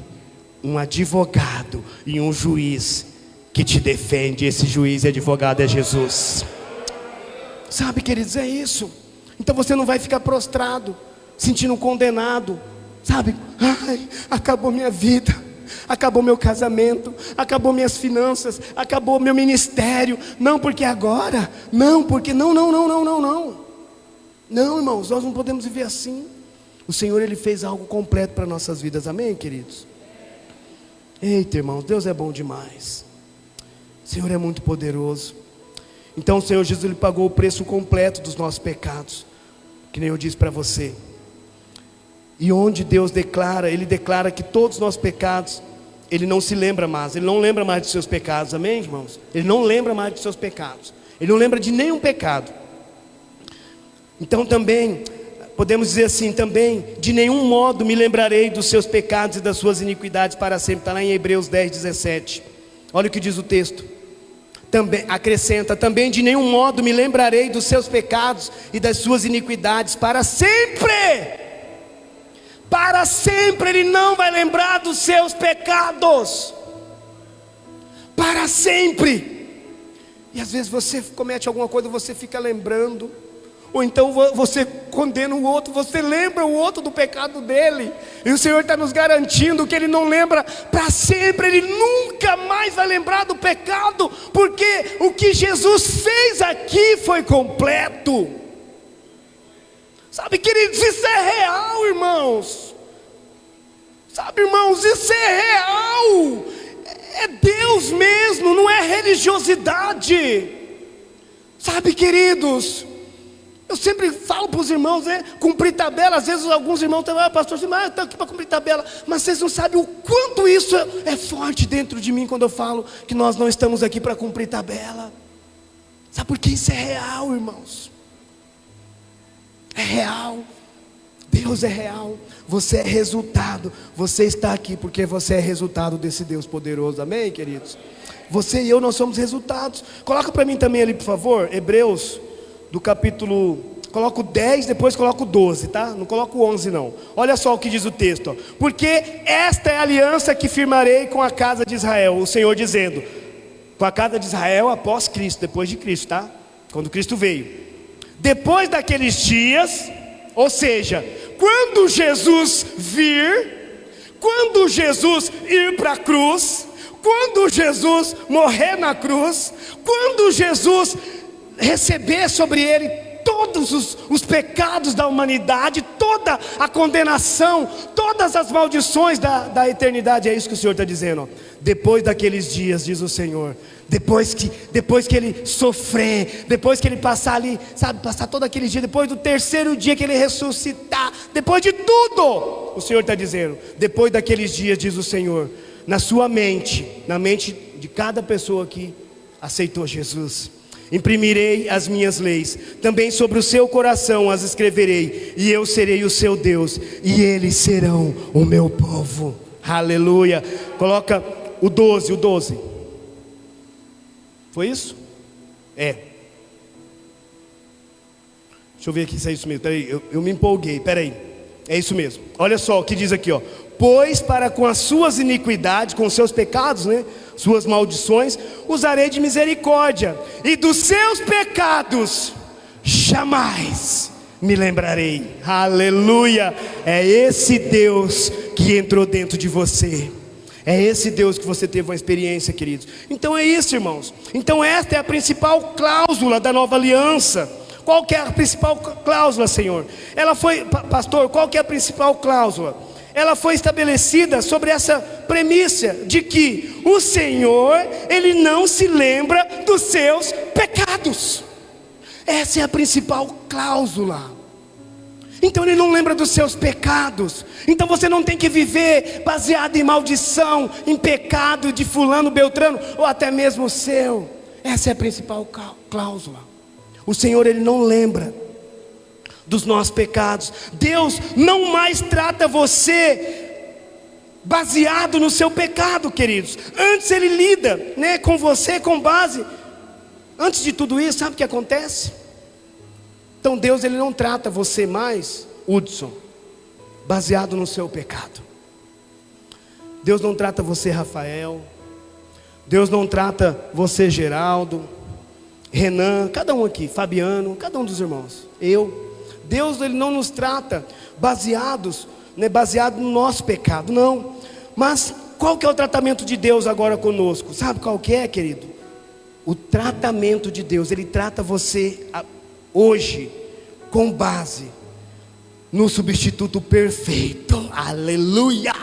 um advogado e um juiz que te defende. Esse juiz e advogado é Jesus. Sabe, queridos, é isso. Então você não vai ficar prostrado, sentindo condenado, sabe? Ai, acabou minha vida, acabou meu casamento, acabou minhas finanças, acabou meu ministério. Não, porque agora, não, porque não. Não, irmãos, nós não podemos viver assim. O Senhor, Ele fez algo completo para nossas vidas, amém, queridos? Eita, irmãos, Deus é bom demais. O Senhor é muito poderoso. Então o Senhor Jesus, Ele pagou o preço completo dos nossos pecados, que nem eu disse para você. E onde Deus declara, Ele declara que todos os nossos pecados, Ele não se lembra mais. Ele não lembra mais de seus pecados, amém, irmãos? Ele não lembra mais de seus pecados. Ele não lembra de nenhum pecado. Então também, podemos dizer assim também, de nenhum modo me lembrarei dos seus pecados e das suas iniquidades para sempre. Está lá em Hebreus 10, 17. Olha o que diz o texto. Também acrescenta, também de nenhum modo me lembrarei dos seus pecados e das suas iniquidades para sempre. Para sempre Ele não vai lembrar dos seus pecados. Para sempre. E às vezes você comete alguma coisa, você fica lembrando. Ou então você condena o outro, você lembra o outro do pecado dele. E o Senhor está nos garantindo que Ele não lembra para sempre. Ele nunca mais vai lembrar do pecado, porque o que Jesus fez aqui foi completo. Sabe, queridos, isso é real, irmãos. Sabe, irmãos, isso é real. É Deus mesmo, não é religiosidade. Sabe, queridos, eu sempre falo para os irmãos, cumprir tabela. Às vezes alguns irmãos estão, pastor, eu estou aqui para cumprir tabela. Mas vocês não sabem o quanto isso é forte dentro de mim, quando eu falo que nós não estamos aqui para cumprir tabela. Sabe por que isso é real, irmãos? É real. Deus é real. Você é resultado. Você está aqui porque você é resultado desse Deus poderoso, amém, queridos? Você e eu, nós somos resultados. Coloca para mim também ali, por favor, Hebreus, do capítulo, coloco 10, depois coloco 12, tá? Não coloco 11 não. Olha só o que diz o texto, ó. Porque esta é a aliança que firmarei com a casa de Israel, o Senhor dizendo, com a casa de Israel após Cristo, depois de Cristo, tá? Quando Cristo veio. Depois daqueles dias, ou seja, quando Jesus vir, quando Jesus ir para a cruz, quando Jesus morrer na cruz, quando Jesus receber sobre Ele todos os pecados da humanidade, toda a condenação, todas as maldições da eternidade. É isso que o Senhor está dizendo, ó. Depois daqueles dias, diz o Senhor, depois que Ele sofrer, depois que Ele passar ali, sabe, passar todo aquele dia, depois do terceiro dia que Ele ressuscitar, depois de tudo, o Senhor está dizendo, depois daqueles dias, diz o Senhor, na sua mente, na mente de cada pessoa que aceitou Jesus, imprimirei as minhas leis, também sobre o seu coração as escreverei, e eu serei o seu Deus, e eles serão o meu povo. Aleluia. Coloca o 12. Foi isso? É. Deixa eu ver aqui se é isso mesmo. Peraí, eu me empolguei, peraí. É isso mesmo. Olha só o que diz aqui, ó. Pois para com as suas iniquidades, com os seus pecados, né? Suas maldições, usarei de misericórdia, e dos seus pecados jamais me lembrarei. Aleluia. É esse Deus que entrou dentro de você. É esse Deus que você teve uma experiência, queridos. Então é isso, irmãos. Então esta é a principal cláusula da nova aliança. Qual que é a principal cláusula, Senhor? Ela foi, pastor, qual que é a principal cláusula? Ela foi estabelecida sobre essa premissa de que o Senhor, Ele não se lembra dos seus pecados. Essa é a principal cláusula. Então Ele não lembra dos seus pecados. Então você não tem que viver baseado em maldição, em pecado de fulano, beltrano, ou até mesmo o seu. Essa é a principal cláusula. O Senhor, Ele não lembra dos nossos pecados. Deus não mais trata você baseado no seu pecado, queridos. Antes Ele lida, né, com você com base. Antes de tudo isso, sabe o que acontece? Então Deus, Ele não trata você mais, Hudson, baseado no seu pecado. Deus não trata você, Rafael. Deus não trata você, Geraldo, Renan, cada um aqui, Fabiano, cada um dos irmãos, Deus, Ele não nos trata baseado no nosso pecado, não. Mas qual que é o tratamento de Deus agora conosco? Sabe qual que é, querido? O tratamento de Deus, Ele trata você hoje com base no substituto perfeito. Aleluia!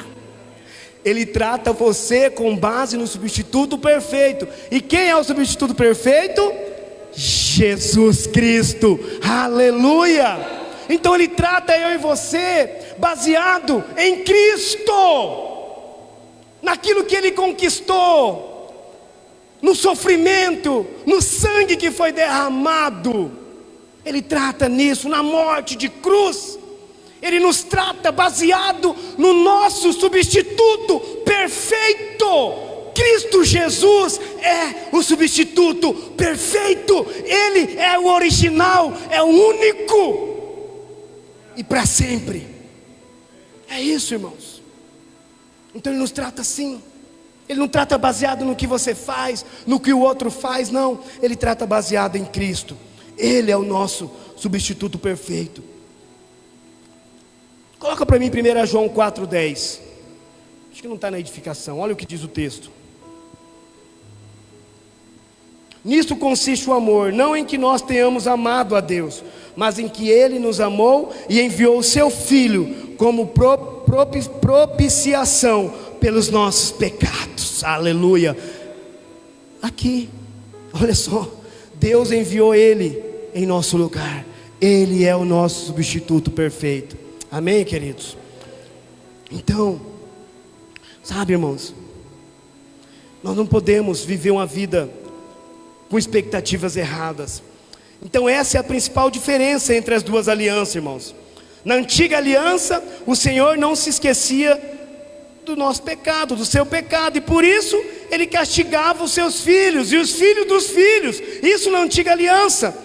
Ele trata você com base no substituto perfeito. E quem é o substituto perfeito? Jesus Cristo. Aleluia! Então Ele trata eu e você baseado em Cristo, naquilo que Ele conquistou, no sofrimento, no sangue que foi derramado. Ele trata nisso, na morte de cruz. Ele nos trata baseado no nosso substituto perfeito. Cristo Jesus é o substituto perfeito. Ele é o original, é o único, e para sempre. É isso, irmãos. Então Ele nos trata assim. Ele não trata baseado no que você faz, no que o outro faz, não. Ele trata baseado em Cristo. Ele é o nosso substituto perfeito. Coloca para mim 1 João 4,10. Acho que não está na edificação. Olha o que diz o texto. Nisto consiste o amor, não em que nós tenhamos amado a Deus, mas em que Ele nos amou e enviou o seu Filho como propiciação pelos nossos pecados. Aleluia. Aqui, olha só, Deus enviou Ele em nosso lugar. Ele é o nosso substituto perfeito. Amém, queridos? Então, sabe, irmãos, nós não podemos viver uma vida com expectativas erradas. Então essa é a principal diferença entre as duas alianças, irmãos. Na antiga aliança, o Senhor não se esquecia do nosso pecado, do seu pecado, e por isso Ele castigava os seus filhos e os filhos dos filhos. Isso na antiga aliança.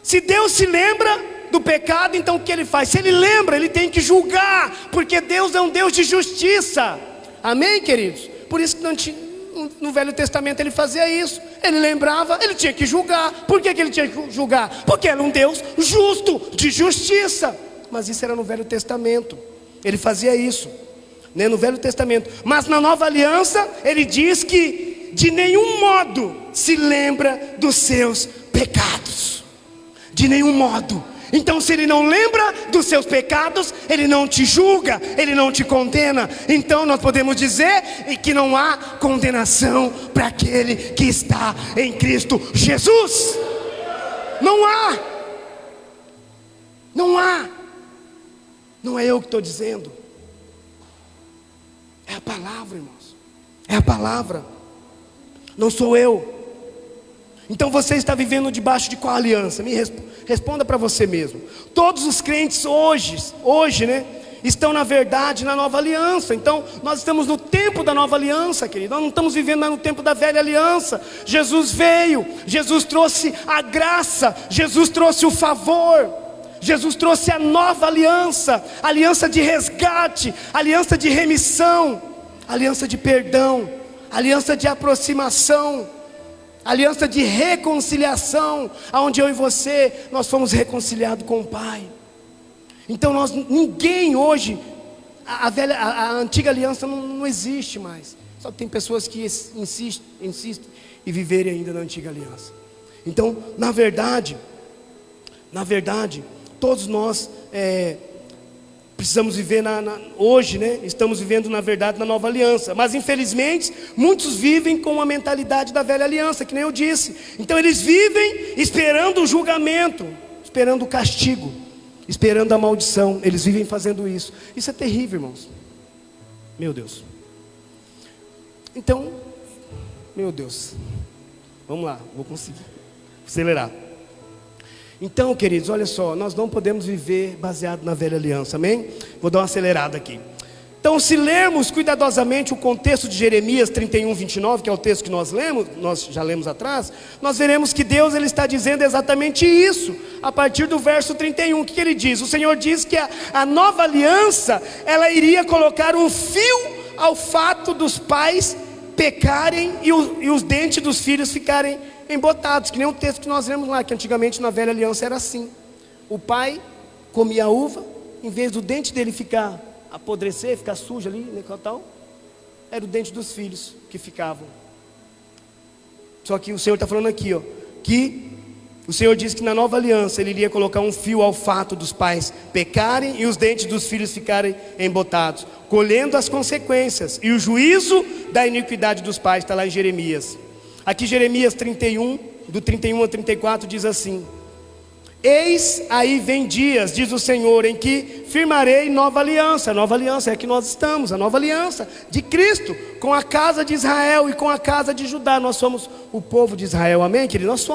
Se Deus se lembra do pecado, então o que Ele faz? Se Ele lembra, Ele tem que julgar, porque Deus é um Deus de justiça. Amém, queridos? Por isso que no Velho Testamento Ele fazia isso. Ele lembrava, Ele tinha que julgar. Por que Ele tinha que julgar? Porque Ele é um Deus justo, de justiça. Mas isso era no Velho Testamento. Ele fazia isso, né, no Velho Testamento. Mas na Nova Aliança Ele diz que de nenhum modo se lembra dos seus pecados. De nenhum modo. Então se Ele não lembra dos seus pecados, Ele não te julga, Ele não te condena. Então nós podemos dizer que não há condenação para aquele que está em Cristo Jesus. Não há. Não há. Não é eu que estou dizendo. É a palavra, irmãos. É a palavra. Não sou eu. Então você está vivendo debaixo de qual aliança? Me responda para você mesmo. Todos os crentes hoje, né, estão na verdade na nova aliança. Então nós estamos no tempo da nova aliança, querido. Nós não estamos vivendo mais no tempo da velha aliança. Jesus veio, Jesus trouxe a graça, Jesus trouxe o favor. Jesus trouxe a nova aliança, aliança de resgate, aliança de remissão, aliança de perdão, aliança de aproximação, aliança de reconciliação, aonde eu e você, nós fomos reconciliados com o Pai. Então ninguém hoje, a antiga aliança não existe mais. Só que tem pessoas que insistem em viverem ainda na antiga aliança. Então, na verdade, todos nós precisamos viver hoje, né? Estamos vivendo na verdade na nova aliança. Mas infelizmente, muitos vivem com a mentalidade da velha aliança, que nem eu disse. Então eles vivem esperando o julgamento, esperando o castigo, esperando a maldição. Eles vivem fazendo isso. Isso é terrível, irmãos. Meu Deus. Então, meu Deus. Vamos lá, vou conseguir acelerar. Então, queridos, olha só, nós não podemos viver baseado na velha aliança, amém? Vou dar uma acelerada aqui. Então, se lermos cuidadosamente o contexto de Jeremias 31, 29, que é o texto que nós já lemos atrás, nós veremos que Deus ele está dizendo exatamente isso, a partir do verso 31, o que ele diz? O Senhor diz que a nova aliança, ela iria colocar um fio ao fato dos pais pecarem e os dentes dos filhos ficarem embotados, que nem um texto que nós lemos lá, que antigamente na velha aliança era assim. O pai comia a uva, em vez do dente dele apodrecer, ficar sujo ali, né, tal, era o dente dos filhos que ficavam. Só que o Senhor está falando aqui, que o Senhor disse que na nova aliança Ele iria colocar um fio ao fato dos pais pecarem e os dentes dos filhos ficarem embotados, colhendo as consequências e o juízo da iniquidade dos pais, está lá em Jeremias. Aqui Jeremias 31, do 31 ao 34 diz assim: eis aí vem dias, diz o Senhor, em que firmarei nova aliança. A nova aliança é que nós estamos, a nova aliança de Cristo, com a casa de Israel e com a casa de Judá. Nós somos o povo de Israel, amém, querido? Nós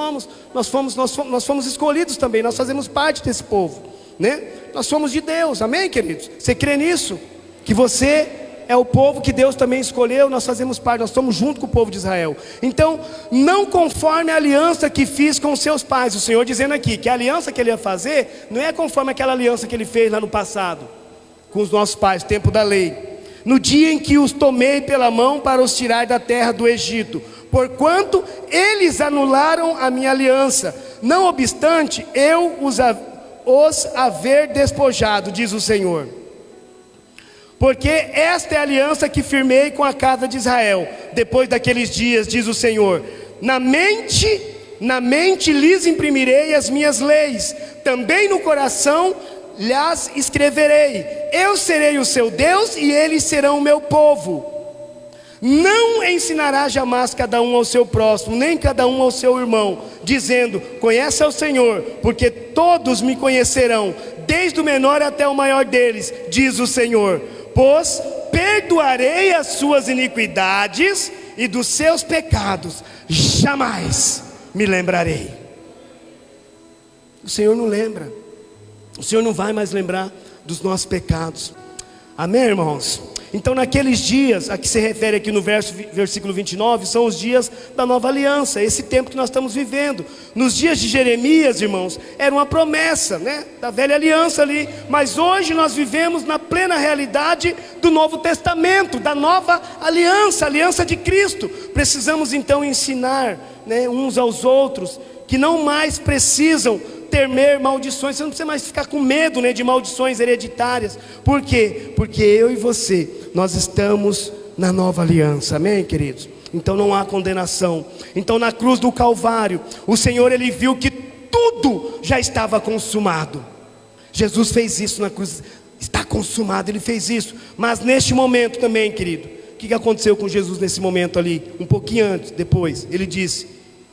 fomos escolhidos também, nós fazemos parte desse povo, né? Nós somos de Deus, amém, queridos? Você crê nisso? Que você é o povo que Deus também escolheu, nós fazemos parte, nós estamos junto com o povo de Israel. Então, não conforme a aliança que fiz com seus pais. O Senhor dizendo aqui, que a aliança que Ele ia fazer, não é conforme aquela aliança que Ele fez lá no passado, com os nossos pais, tempo da lei. No dia em que os tomei pela mão para os tirar da terra do Egito, porquanto eles anularam a minha aliança. Não obstante, eu os haver despojado, diz o Senhor. Porque esta é a aliança que firmei com a casa de Israel, depois daqueles dias, diz o Senhor. Na mente lhes imprimirei as minhas leis, também no coração lhes escreverei. Eu serei o seu Deus e eles serão o meu povo. Não ensinará jamais cada um ao seu próximo, nem cada um ao seu irmão, dizendo: conhece ao Senhor, porque todos me conhecerão, desde o menor até o maior deles, diz o Senhor. Pois perdoarei as suas iniquidades e dos seus pecados jamais me lembrarei. O Senhor não lembra, o Senhor não vai mais lembrar dos nossos pecados, amém, irmãos? Então naqueles dias, a que se refere aqui no versículo 29, são os dias da nova aliança, esse tempo que nós estamos vivendo. Nos dias de Jeremias, irmãos, era uma promessa, né, da velha aliança ali. Mas hoje nós vivemos na plena realidade do Novo Testamento, da nova aliança, a aliança de Cristo. Precisamos então ensinar, né, uns aos outros, que não mais precisam temer maldições. Você não precisa mais ficar com medo, né, de maldições hereditárias. Por quê? Porque eu e você, nós estamos na nova aliança, amém, queridos? Então não há condenação. Então na cruz do Calvário, o Senhor ele viu que tudo já estava consumado. Jesus fez isso na cruz, está consumado, Ele fez isso. Mas neste momento também, querido, o que aconteceu com Jesus nesse momento ali? Um pouquinho antes, depois, Ele disse,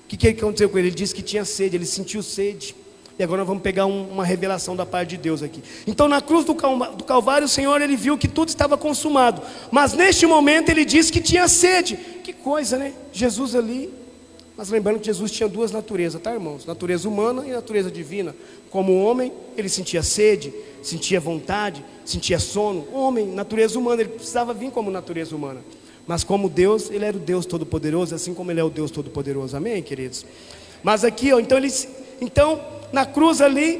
o que aconteceu com Ele? Ele disse que tinha sede, Ele sentiu sede. E agora nós vamos pegar uma revelação da parte de Deus aqui. Então na cruz do Calvário, o Senhor ele viu que tudo estava consumado. Mas neste momento Ele disse que tinha sede. Que coisa, né? Jesus ali, mas lembrando que Jesus tinha duas naturezas, tá, irmãos? Natureza humana e natureza divina. Como homem, Ele sentia sede, sentia vontade, sentia sono. Homem, natureza humana, Ele precisava vir como natureza humana. Mas como Deus, Ele era o Deus Todo-Poderoso, assim como Ele é o Deus Todo-Poderoso. Amém, queridos? Mas aqui, ó, então na cruz ali,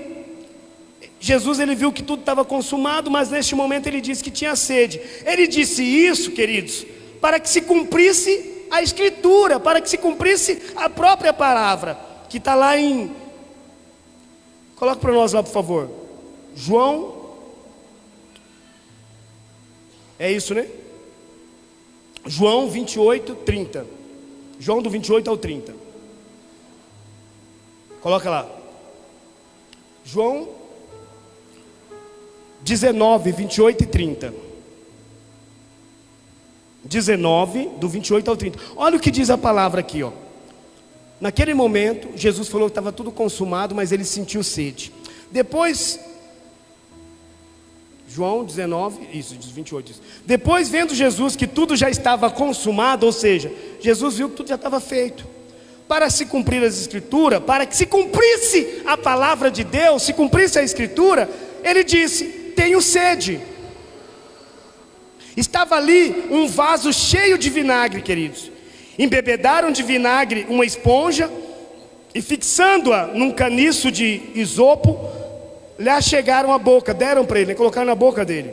Jesus, ele viu que tudo estava consumado, mas neste momento ele disse que tinha sede. Ele disse isso, queridos, para que se cumprisse a Escritura, para que se cumprisse a própria palavra, que está lá em... Coloca para nós lá, por favor. João... É isso, né? João 28, 30. João do 28 ao 30. Coloca lá. João 19, 28 e 30. 19, do 28 ao 30. Olha o que diz a palavra aqui, ó. Naquele momento, Jesus falou que estava tudo consumado, mas ele sentiu sede. Depois... João 19, isso, 28. Isso. Depois, vendo Jesus que tudo já estava consumado, ou seja, Jesus viu que tudo já estava feito, para se cumprir as Escrituras, para que se cumprisse a palavra de Deus, se cumprisse a Escritura, ele disse: tenho sede. Estava ali um vaso cheio de vinagre, queridos. Embebedaram de vinagre uma esponja e, fixando-a num caniço de isopo, lhe achegaram a boca, deram para ele, colocaram na boca dele.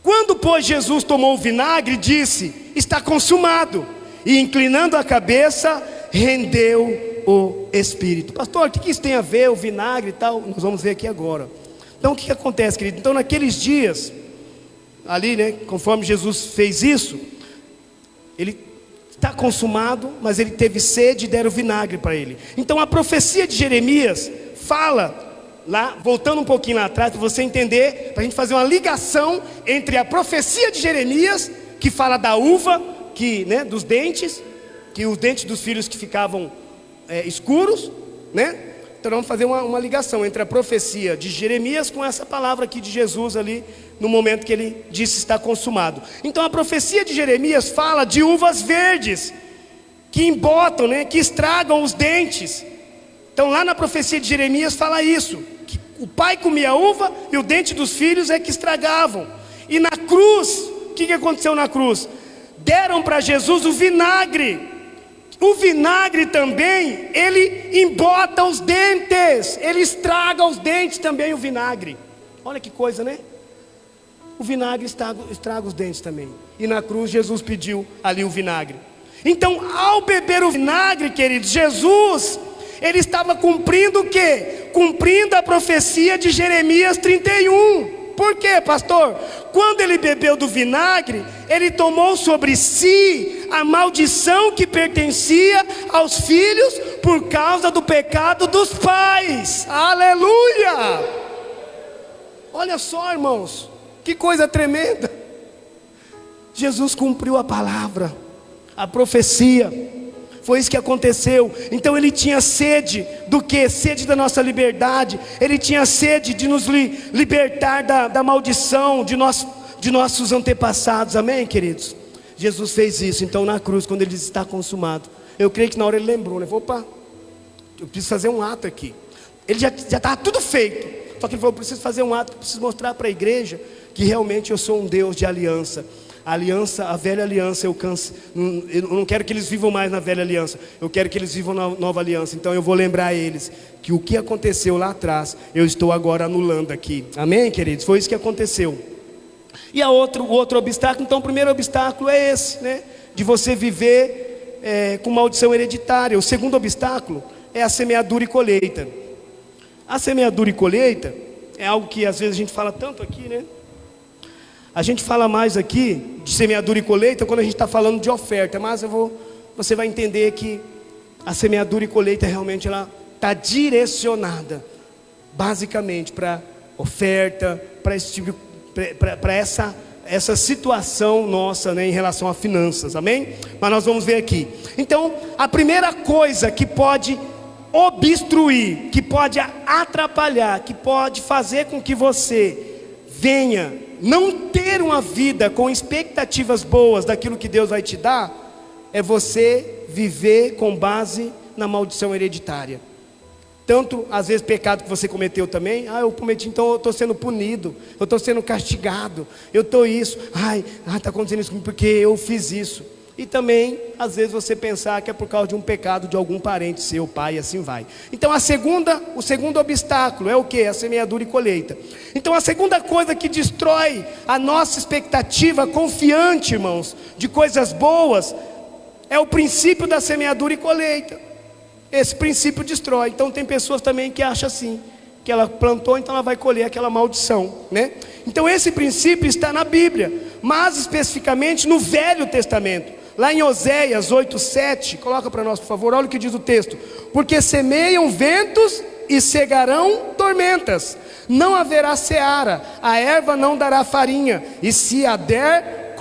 Quando, pois, Jesus tomou o vinagre, disse: está consumado. E, inclinando a cabeça, rendeu o Espírito. Pastor, o que isso tem a ver, o vinagre e tal? Nós vamos ver aqui agora. Então, o que acontece, querido? Então, naqueles dias, ali, né, conforme Jesus fez isso, ele está consumado, mas ele teve sede e deram vinagre para ele. Então, a profecia de Jeremias fala... Lá, voltando um pouquinho lá atrás, para você entender, para a gente fazer uma ligação entre a profecia de Jeremias, que fala da uva, que, né, dos dentes, que os dentes dos filhos que ficavam escuros, né? Então vamos fazer uma ligação entre a profecia de Jeremias com essa palavra aqui de Jesus ali, no momento que ele disse está consumado. Então a profecia de Jeremias fala de uvas verdes, que embotam, né, que estragam os dentes. Então lá na profecia de Jeremias fala isso, que o pai comia uva e o dente dos filhos é que estragavam. E na cruz, o que aconteceu na cruz? Deram para Jesus o vinagre. O vinagre também, ele embota os dentes, ele estraga os dentes também, o vinagre. Olha que coisa, né? O vinagre estraga os dentes também. E na cruz Jesus pediu ali o vinagre. Então, ao beber o vinagre, queridos, Jesus... ele estava cumprindo o quê? Cumprindo a profecia de Jeremias 31. Por quê, pastor? Quando ele bebeu do vinagre, ele tomou sobre si a maldição que pertencia aos filhos por causa do pecado dos pais. Aleluia! Olha só, irmãos, que coisa tremenda. Jesus cumpriu a palavra, a profecia. Foi isso que aconteceu. Então ele tinha sede do que? Sede da nossa liberdade. Ele tinha sede de nos libertar da maldição de nossos antepassados. Amém, queridos? Jesus fez isso. Então na cruz, quando ele diz está consumado, eu creio que na hora ele lembrou, né? Opa, eu preciso fazer um ato aqui. Ele já estava tudo feito. Só que ele falou, preciso fazer um ato, preciso mostrar para a igreja que realmente eu sou um Deus de aliança. A aliança, a velha aliança, eu não quero que eles vivam mais na velha aliança, eu quero que eles vivam na nova aliança. Então eu vou lembrar a eles que o que aconteceu lá atrás, eu estou agora anulando aqui. Amém, queridos? Foi isso que aconteceu. E o outro obstáculo, então o primeiro obstáculo é esse, né? De você viver com maldição hereditária. O segundo obstáculo é a semeadura e colheita. A semeadura e colheita é algo que às vezes a gente fala tanto aqui, né? A gente fala mais aqui de semeadura e colheita quando a gente está falando de oferta, mas você vai entender que a semeadura e colheita realmente ela está direcionada basicamente para oferta, para esse tipo, para essa situação nossa, né, em relação a finanças, amém? Mas nós vamos ver aqui. Então, a primeira coisa que pode obstruir, que pode atrapalhar, que pode fazer com que você venha não ter uma vida com expectativas boas daquilo que Deus vai te dar, é você viver com base na maldição hereditária. Tanto, às vezes, pecado que você cometeu também. Eu cometi, então eu estou sendo punido, eu estou sendo castigado, eu estou isso. Está acontecendo isso comigo porque eu fiz isso. E também, às vezes, você pensar que é por causa de um pecado de algum parente seu, pai, e assim vai. Então, o segundo obstáculo é o quê? A semeadura e colheita. Então, a segunda coisa que destrói a nossa expectativa confiante, irmãos, de coisas boas, é o princípio da semeadura e colheita. Esse princípio destrói. Então, tem pessoas também que acham assim, que ela plantou, então ela vai colher aquela maldição, né? Então, esse princípio está na Bíblia, mas especificamente no Velho Testamento. Lá em Oséias 8:7, coloca para nós, por favor, olha o que diz o texto: porque semeiam ventos e cegarão tormentas, não haverá seara, a erva não dará farinha, e se a der,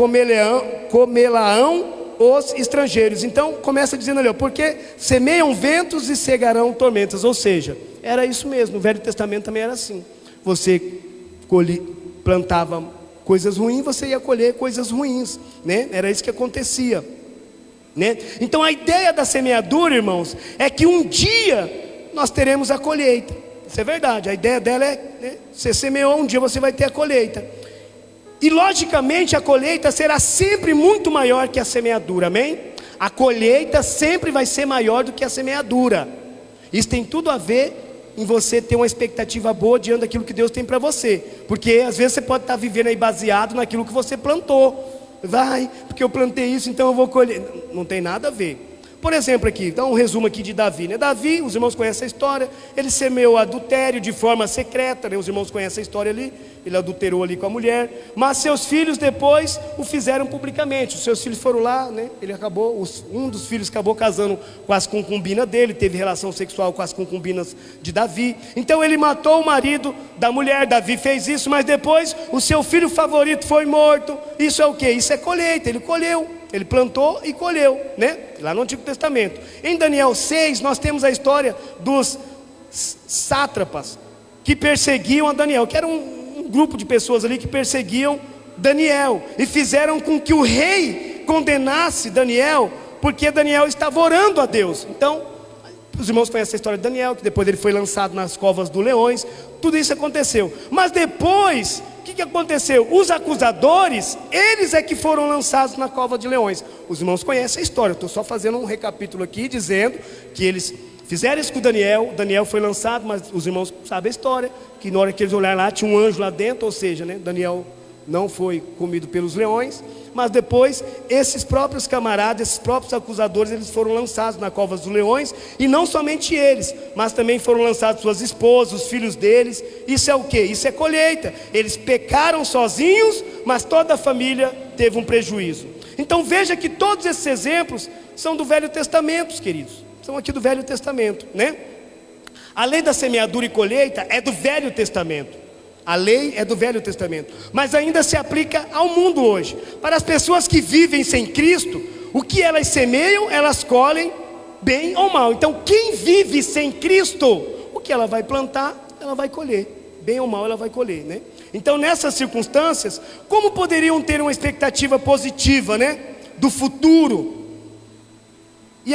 comê-la-ão os estrangeiros. Então começa dizendo ali, ó, porque semeiam ventos e cegarão tormentas. Ou seja, era isso mesmo, no Velho Testamento também era assim. Você plantava coisas ruins, você ia colher coisas ruins, né? Era isso que acontecia, né? Então a ideia da semeadura, irmãos, é que um dia nós teremos a colheita. Isso é verdade, a ideia dela é, né, você semeou, um dia você vai ter a colheita. E logicamente a colheita será sempre muito maior que a semeadura, amém? A colheita sempre vai ser maior do que a semeadura. Isso tem tudo a ver em você ter uma expectativa boa diante daquilo que Deus tem para você. Porque às vezes você pode estar vivendo aí baseado naquilo que você plantou. Vai, porque eu plantei isso, então eu vou colher. Não tem nada a ver. Por exemplo aqui, então um resumo aqui de Davi, né? Davi, os irmãos conhecem a história. Ele semeou adultério de forma secreta, né? Os irmãos conhecem a história ali. Ele adulterou ali com a mulher. Mas seus filhos depois o fizeram publicamente. Os seus filhos foram lá, né? Ele acabou, um dos filhos acabou casando com as concubinas dele, teve relação sexual com as concubinas de Davi. Então ele matou o marido da mulher. Davi fez isso, mas depois o seu filho favorito foi morto. Isso é o quê? Isso é colheita. Ele colheu. Ele plantou e colheu, né? Lá no Antigo Testamento. Em Daniel 6 nós temos a história dos sátrapas que perseguiam a Daniel, que era um grupo de pessoas ali que perseguiam Daniel, e fizeram com que o rei condenasse Daniel, porque Daniel estava orando a Deus. Então, os irmãos conhecem a história de Daniel, que depois ele foi lançado nas covas dos leões. Tudo isso aconteceu, mas depois, o que aconteceu? Os acusadores, eles é que foram lançados na cova de leões. Os irmãos conhecem a história, estou só fazendo um recapítulo aqui, dizendo que eles fizeram isso com Daniel. Daniel foi lançado, mas os irmãos sabem a história, que na hora que eles olharam lá, tinha um anjo lá dentro. Ou seja, né, Daniel não foi comido pelos leões. Mas depois, esses próprios camaradas, esses próprios acusadores, eles foram lançados na cova dos leões. E não somente eles, mas também foram lançados suas esposas, os filhos deles. Isso é o que? Isso é colheita. Eles pecaram sozinhos, mas toda a família teve um prejuízo. Então veja que todos esses exemplos são do Velho Testamento, queridos. São aqui do Velho Testamento, né? A lei da semeadura e colheita é do Velho Testamento. A lei é do Velho Testamento, mas ainda se aplica ao mundo hoje. Para as pessoas que vivem sem Cristo, o que elas semeiam, elas colhem, bem ou mal. Então quem vive sem Cristo, o que ela vai plantar, ela vai colher, bem ou mal ela vai colher, né? Então nessas circunstâncias, como poderiam ter uma expectativa positiva, né, do futuro? E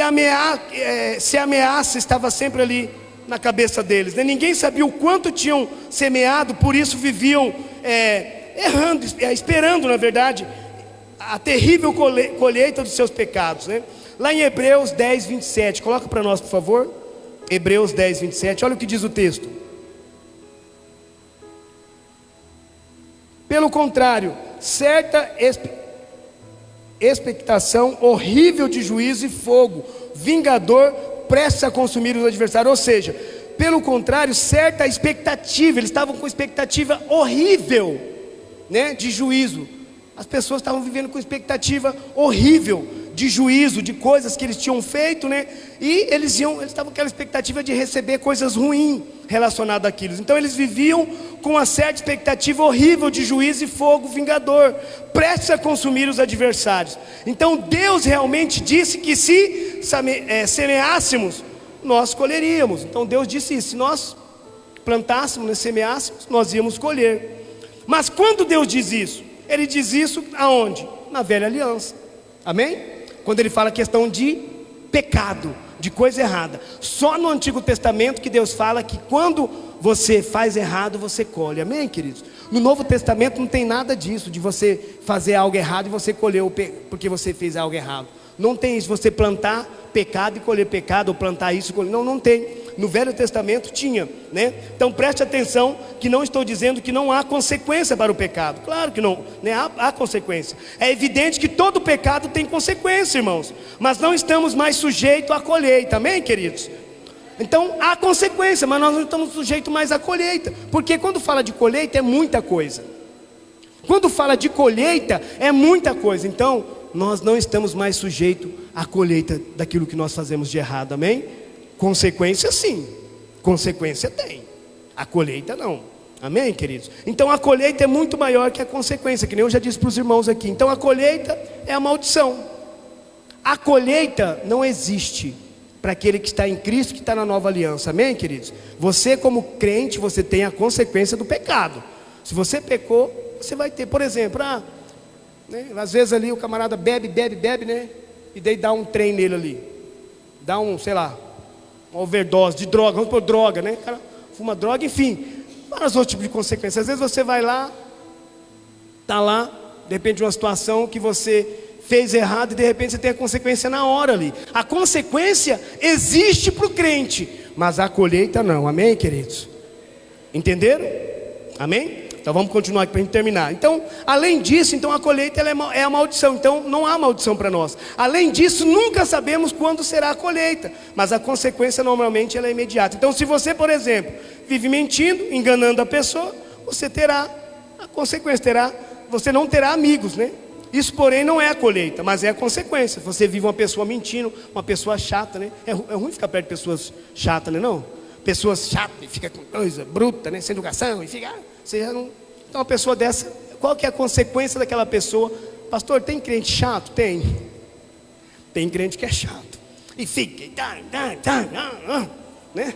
se a ameaça estava sempre ali na cabeça deles, né? Ninguém sabia o quanto tinham semeado, por isso viviam errando, esperando, na verdade, a terrível colheita dos seus pecados, né? Lá em Hebreus 10, 27, coloca para nós, por favor. Hebreus 10, 27, olha o que diz o texto. Pelo contrário, certa expectação horrível de juízo e fogo vingador prestes a consumir os adversários. Ou seja, pelo contrário, certa expectativa. Eles estavam com expectativa horrível, né, de juízo. As pessoas estavam vivendo com expectativa horrível de juízo, de coisas que eles tinham feito, né? E eles estavam com aquela expectativa de receber coisas ruins relacionadas àquilo. Então eles viviam com uma certa expectativa horrível de juízo e fogo vingador, prestes a consumir os adversários. Então Deus realmente disse que se semeássemos, nós colheríamos. Então Deus disse isso: se nós plantássemos, né, semeássemos, nós íamos colher. Mas quando Deus diz isso, Ele diz isso aonde? Na velha aliança, amém? Quando Ele fala a questão de pecado, de coisa errada. Só no Antigo Testamento que Deus fala que quando você faz errado, você colhe, amém, queridos? No Novo Testamento não tem nada disso, de você fazer algo errado e você colher porque você fez algo errado. Não tem isso, você plantar pecado e colher pecado, ou plantar isso e colher. Não, não tem. No Velho Testamento tinha, né? Então preste atenção que não estou dizendo que não há consequência para o pecado. Claro que não, né? Há consequência. É evidente que todo pecado tem consequência, irmãos. Mas não estamos mais sujeitos à colheita, amém, queridos? Então há consequência, mas nós não estamos sujeitos mais à colheita. Porque quando fala de colheita é muita coisa. Quando fala de colheita é muita coisa. Então nós não estamos mais sujeitos à colheita daquilo que nós fazemos de errado, amém? Consequência sim, consequência tem, a colheita não, amém, queridos? Então a colheita é muito maior que a consequência, que nem eu já disse para os irmãos aqui. Então a colheita é a maldição. A colheita não existe para aquele que está em Cristo, que está na nova aliança, amém, queridos? Você como crente, você tem a consequência do pecado. Se você pecou, você vai ter, por exemplo, né, às vezes ali o camarada bebe, né? E daí dá um trem nele ali, dá um, sei lá, uma overdose de droga, vamos por droga, né? O cara fuma droga, enfim, vários outros tipos de consequências. Às vezes você vai lá, está lá, de repente uma situação que você fez errado e de repente você tem a consequência na hora ali. A consequência existe para o crente, mas a colheita não, amém, queridos? Entenderam? Amém? Então vamos continuar aqui para a gente terminar. Então, além disso, então a colheita ela é a maldição. Então não há maldição para nós. Além disso, nunca sabemos quando será a colheita, mas a consequência normalmente ela é imediata. Então se você, por exemplo, vive mentindo, enganando a pessoa, você terá a consequência, você não terá amigos, né? Isso porém não é a colheita, mas é a consequência. Você vive uma pessoa mentindo, uma pessoa chata, né? É ruim ficar perto de pessoas chatas, né? Não? Pessoas chatas e fica com coisa bruta, né? Sem educação e fica... Você já não... Então uma pessoa dessa, qual que é a consequência daquela pessoa? Pastor, tem crente chato? Tem. Tem crente que é chato. E fica, né?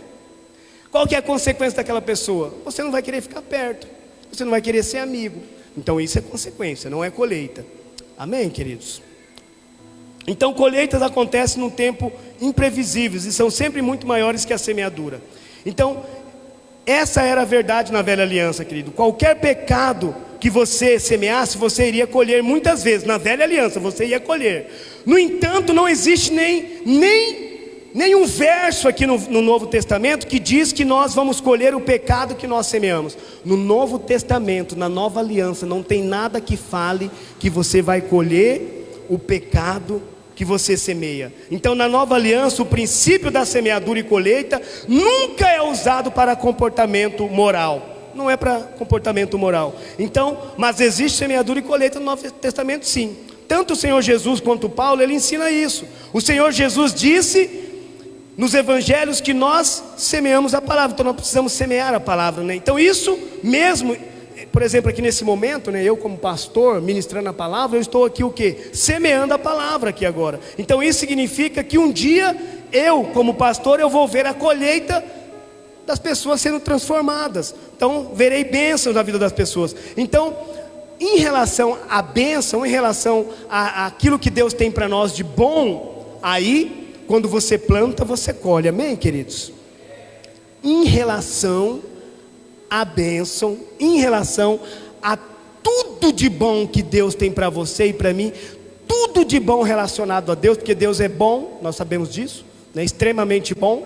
Qual que é a consequência daquela pessoa? Você não vai querer ficar perto. Você não vai querer ser amigo. Então isso é consequência, não é colheita. Amém, queridos? Então colheitas acontecem num tempo imprevisíveis e são sempre muito maiores que a semeadura. Então essa era a verdade na velha aliança, querido. Qualquer pecado que você semeasse, você iria colher muitas vezes. Na velha aliança você ia colher. No entanto, não existe nem um verso aqui no Novo Testamento que diz que nós vamos colher o pecado que nós semeamos. No Novo Testamento, na nova aliança, não tem nada que fale que você vai colher o pecado que você semeia. Então na nova aliança o princípio da semeadura e colheita nunca é usado para comportamento moral. Não é para comportamento moral. Então, mas existe semeadura e colheita no Novo Testamento sim. Tanto o Senhor Jesus quanto Paulo, ele ensina isso. O Senhor Jesus disse nos evangelhos que nós semeamos a palavra. Então nós precisamos semear a palavra, né? Então isso mesmo, por exemplo, aqui nesse momento, né, eu como pastor, ministrando a palavra, eu estou aqui o quê? Semeando a palavra aqui agora. Então isso significa que um dia, eu como pastor, eu vou ver a colheita das pessoas sendo transformadas. Então verei bênçãos na vida das pessoas. Então, em relação à bênção, em relação àquilo que Deus tem para nós de bom, aí, quando você planta, você colhe, amém, queridos? Em relação a bênção, em relação a tudo de bom que Deus tem para você e para mim, tudo de bom relacionado a Deus, porque Deus é bom, nós sabemos disso, né? Extremamente bom.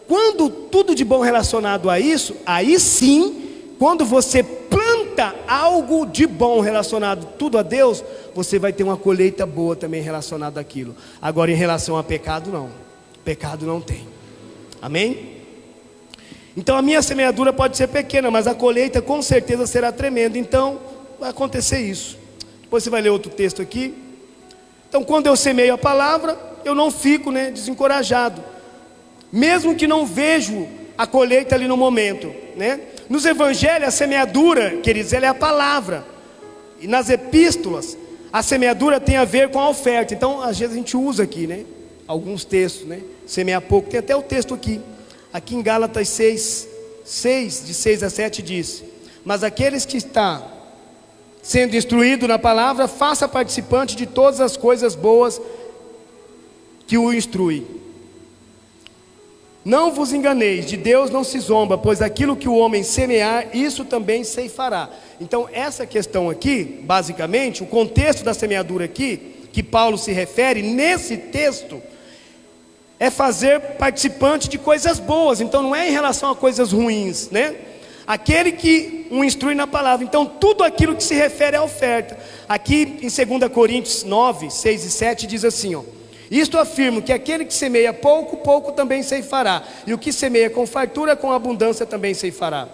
Quando tudo de bom relacionado a isso, aí sim, quando você planta algo de bom relacionado tudo a Deus, você vai ter uma colheita boa também relacionada àquilo. Agora em relação a pecado não, pecado não tem, amém? Então a minha semeadura pode ser pequena, mas a colheita com certeza será tremenda. Então vai acontecer isso. Depois você vai ler outro texto aqui. Então quando eu semeio a palavra, eu não fico, né, desencorajado, mesmo que não vejo a colheita ali no momento, né? Nos evangelhos a semeadura, queridos, ela é a palavra. E nas epístolas a semeadura tem a ver com a oferta. Então às vezes a gente usa aqui, né, alguns textos, né? Semear pouco, tem até o texto aqui. Aqui em Gálatas 6, de 6 a 7 diz: mas aqueles que está sendo instruído na palavra, faça participante de todas as coisas boas que o instrui. Não vos enganeis, de Deus não se zomba, pois aquilo que o homem semear, isso também ceifará. Então essa questão aqui, basicamente, o contexto da semeadura aqui, que Paulo se refere nesse texto, é fazer participante de coisas boas. Então não é em relação a coisas ruins, né? Aquele que o instrui na palavra. Então tudo aquilo que se refere à oferta. Aqui em 2 Coríntios 9, 6 e 7 diz assim, ó: isto afirmo que aquele que semeia pouco, pouco também ceifará, e o que semeia com fartura, com abundância também ceifará.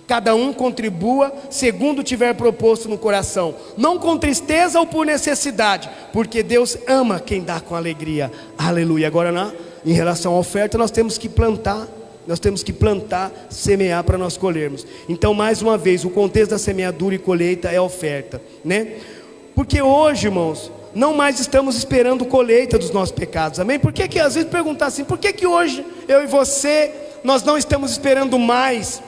Cada um contribua segundo tiver proposto no coração, não com tristeza ou por necessidade, porque Deus ama quem dá com alegria. Aleluia. Agora, em relação à oferta, nós temos que plantar, semear para nós colhermos. Então, mais uma vez, o contexto da semeadura e colheita é a oferta, né? Porque hoje, irmãos, não mais estamos esperando colheita dos nossos pecados, amém? Por que às vezes perguntar assim, por que hoje, eu e você, nós não estamos esperando mais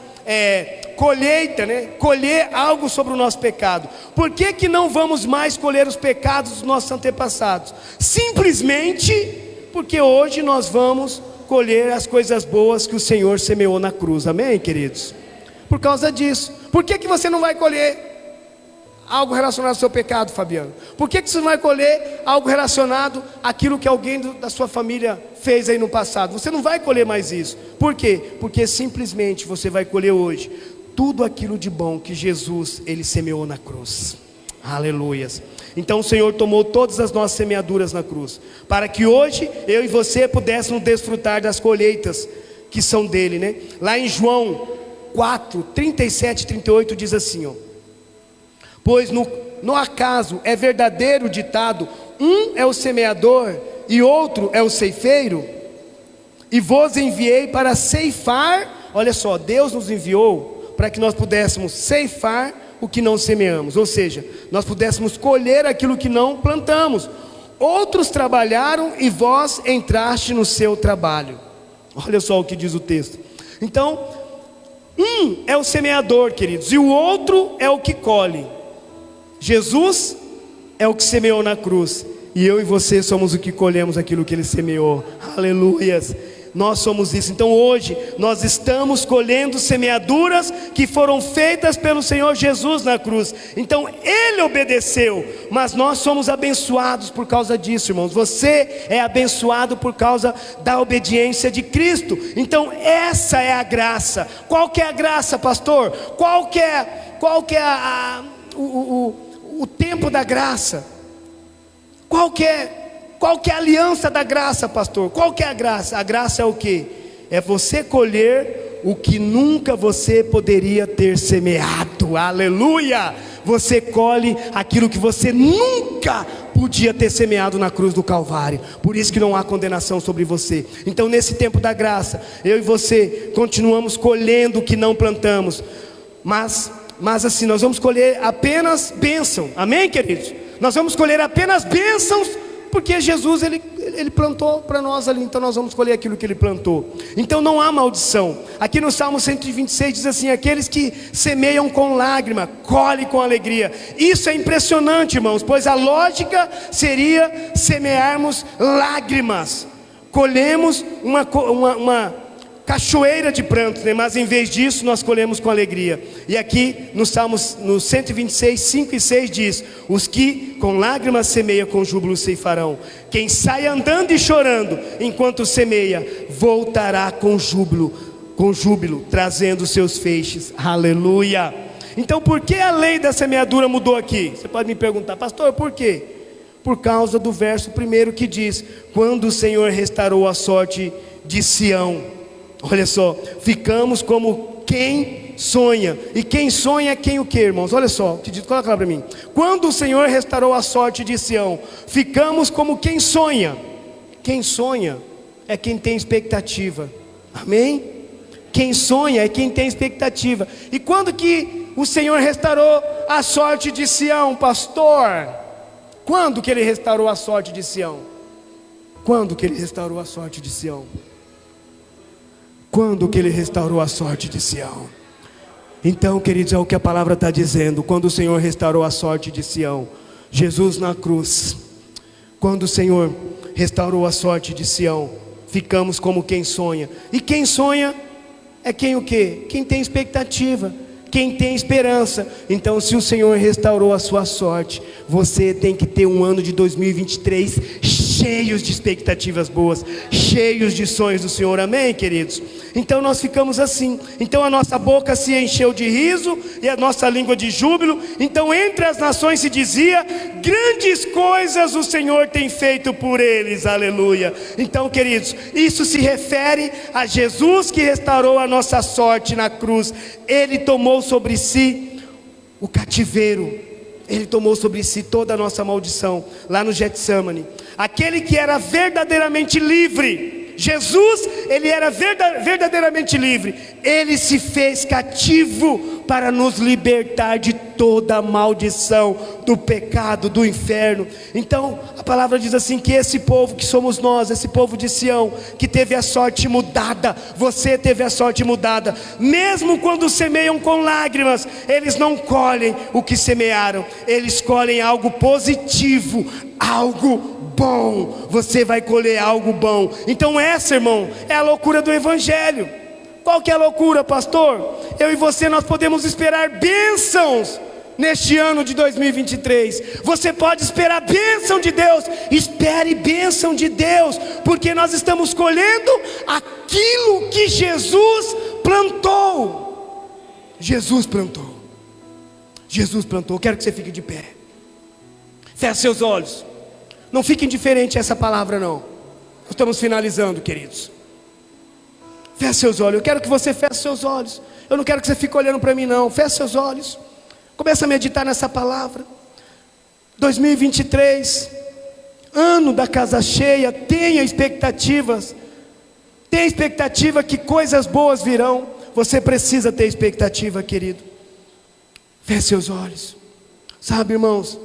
colheita, né? Colher algo sobre o nosso pecado? Por que não vamos mais colher os pecados dos nossos antepassados? Simplesmente porque hoje nós vamos colher as coisas boas que o Senhor semeou na cruz, amém, queridos? Por causa disso. Por que você não vai colher algo relacionado ao seu pecado, Fabiano? Por que você não vai colher algo relacionado àquilo que alguém da sua família fez aí no passado? Você não vai colher mais isso. Por quê? Porque simplesmente você vai colher hoje tudo aquilo de bom que Jesus, Ele semeou na cruz. Aleluias. Então o Senhor tomou todas as nossas semeaduras na cruz, para que hoje eu e você pudéssemos desfrutar das colheitas que são dele, né? Lá em João 4, 37 e 38 diz assim, ó: pois no acaso é verdadeiro ditado, um é o semeador e outro é o ceifeiro? E vos enviei para ceifar. Olha só, Deus nos enviou para que nós pudéssemos ceifar o que não semeamos, ou seja, nós pudéssemos colher aquilo que não plantamos. Outros trabalharam e vós entraste no seu trabalho. Olha só o que diz o texto. Então, um é o semeador, queridos, e o outro é o que colhe. Jesus é o que semeou na cruz, e eu e você somos o que colhemos aquilo que Ele semeou. Aleluias. Nós somos isso. Então hoje nós estamos colhendo semeaduras que foram feitas pelo Senhor Jesus na cruz. Então Ele obedeceu, mas nós somos abençoados por causa disso, irmãos. Você é abençoado por causa da obediência de Cristo. Então essa é a graça. Qual que é a graça, pastor? Qual que é o tempo da graça? Qual que é a aliança da graça, pastor? Qual que é a graça? A graça é o quê? É você colher o que nunca você poderia ter semeado. Aleluia! Você colhe aquilo que você nunca podia ter semeado na cruz do Calvário. Por isso que não há condenação sobre você. Então nesse tempo da graça, eu e você continuamos colhendo o que não plantamos. Mas assim, nós vamos colher apenas bênção. Amém, queridos? Nós vamos colher apenas bênçãos, porque Jesus ele plantou para nós ali. Então nós vamos colher aquilo que Ele plantou. Então não há maldição. Aqui no Salmo 126 diz assim: aqueles que semeiam com lágrima, colhem com alegria. Isso é impressionante, irmãos, pois a lógica seria semearmos lágrimas. Colhemos uma cachoeira de prantos, né? Mas em vez disso nós colhemos com alegria. E aqui no Salmos, no 126, 5 e 6 diz: os que com lágrimas semeiam, com júbilo ceifarão. Quem sai andando e chorando enquanto semeia, voltará com júbilo, trazendo seus feixes. Aleluia. Então por que a lei da semeadura mudou aqui? Você pode me perguntar: pastor, por quê? Por causa do verso 1 que diz: quando o Senhor restaurou a sorte de Sião. Olha só, ficamos como quem sonha. E quem sonha é quem o que, irmãos? Olha só, coloca lá para mim. Quando o Senhor restaurou a sorte de Sião, ficamos como quem sonha. Quem sonha é quem tem expectativa. Amém? Quem sonha é quem tem expectativa. E quando que o Senhor restaurou a sorte de Sião, pastor? Quando que Ele restaurou a sorte de Sião? Quando que Ele restaurou a sorte de Sião? Quando que Ele restaurou a sorte de Sião? Então, queridos, é o que a palavra está dizendo. Quando o Senhor restaurou a sorte de Sião, Jesus na cruz. Quando o Senhor restaurou a sorte de Sião, ficamos como quem sonha. E quem sonha é quem o quê? Quem tem expectativa, quem tem esperança. Então, se o Senhor restaurou a sua sorte, você tem que ter um ano de 2023 cheios de expectativas boas, cheios de sonhos do Senhor, amém, queridos? Então nós ficamos assim. Então a nossa boca se encheu de riso e a nossa língua de júbilo. Então entre as nações se dizia: grandes coisas o Senhor tem feito por eles, aleluia. Então, queridos, isso se refere a Jesus que restaurou a nossa sorte na cruz. Ele tomou sobre si o cativeiro, Ele tomou sobre si toda a nossa maldição, lá no Getsemane. Aquele que era verdadeiramente livre, Jesus, Ele era verdadeiramente livre. Ele se fez cativo para nos libertar de toda a maldição, do pecado, do inferno. Então, a palavra diz assim, que esse povo que somos nós, esse povo de Sião, que teve a sorte mudada, você teve a sorte mudada. Mesmo quando semeiam com lágrimas, eles não colhem o que semearam, eles colhem algo positivo, algo bom. Você vai colher algo bom. Então essa, irmão, é a loucura do Evangelho. Qual que é a loucura, pastor? Eu e você, nós podemos esperar bênçãos neste ano de 2023. Você pode esperar bênção de Deus. Espere bênção de Deus, porque nós estamos colhendo aquilo que Jesus plantou. Jesus plantou. Jesus plantou. Quero que você fique de pé. Feche seus olhos. Não fique indiferente a essa palavra, não. Estamos finalizando, queridos. Feche seus olhos. Eu quero que você feche seus olhos. Eu não quero que você fique olhando para mim, não. Feche seus olhos. Começa a meditar nessa palavra. 2023, ano da casa cheia. Tenha expectativas. Tenha expectativa que coisas boas virão. Você precisa ter expectativa, querido. Feche seus olhos. Sabe, irmãos,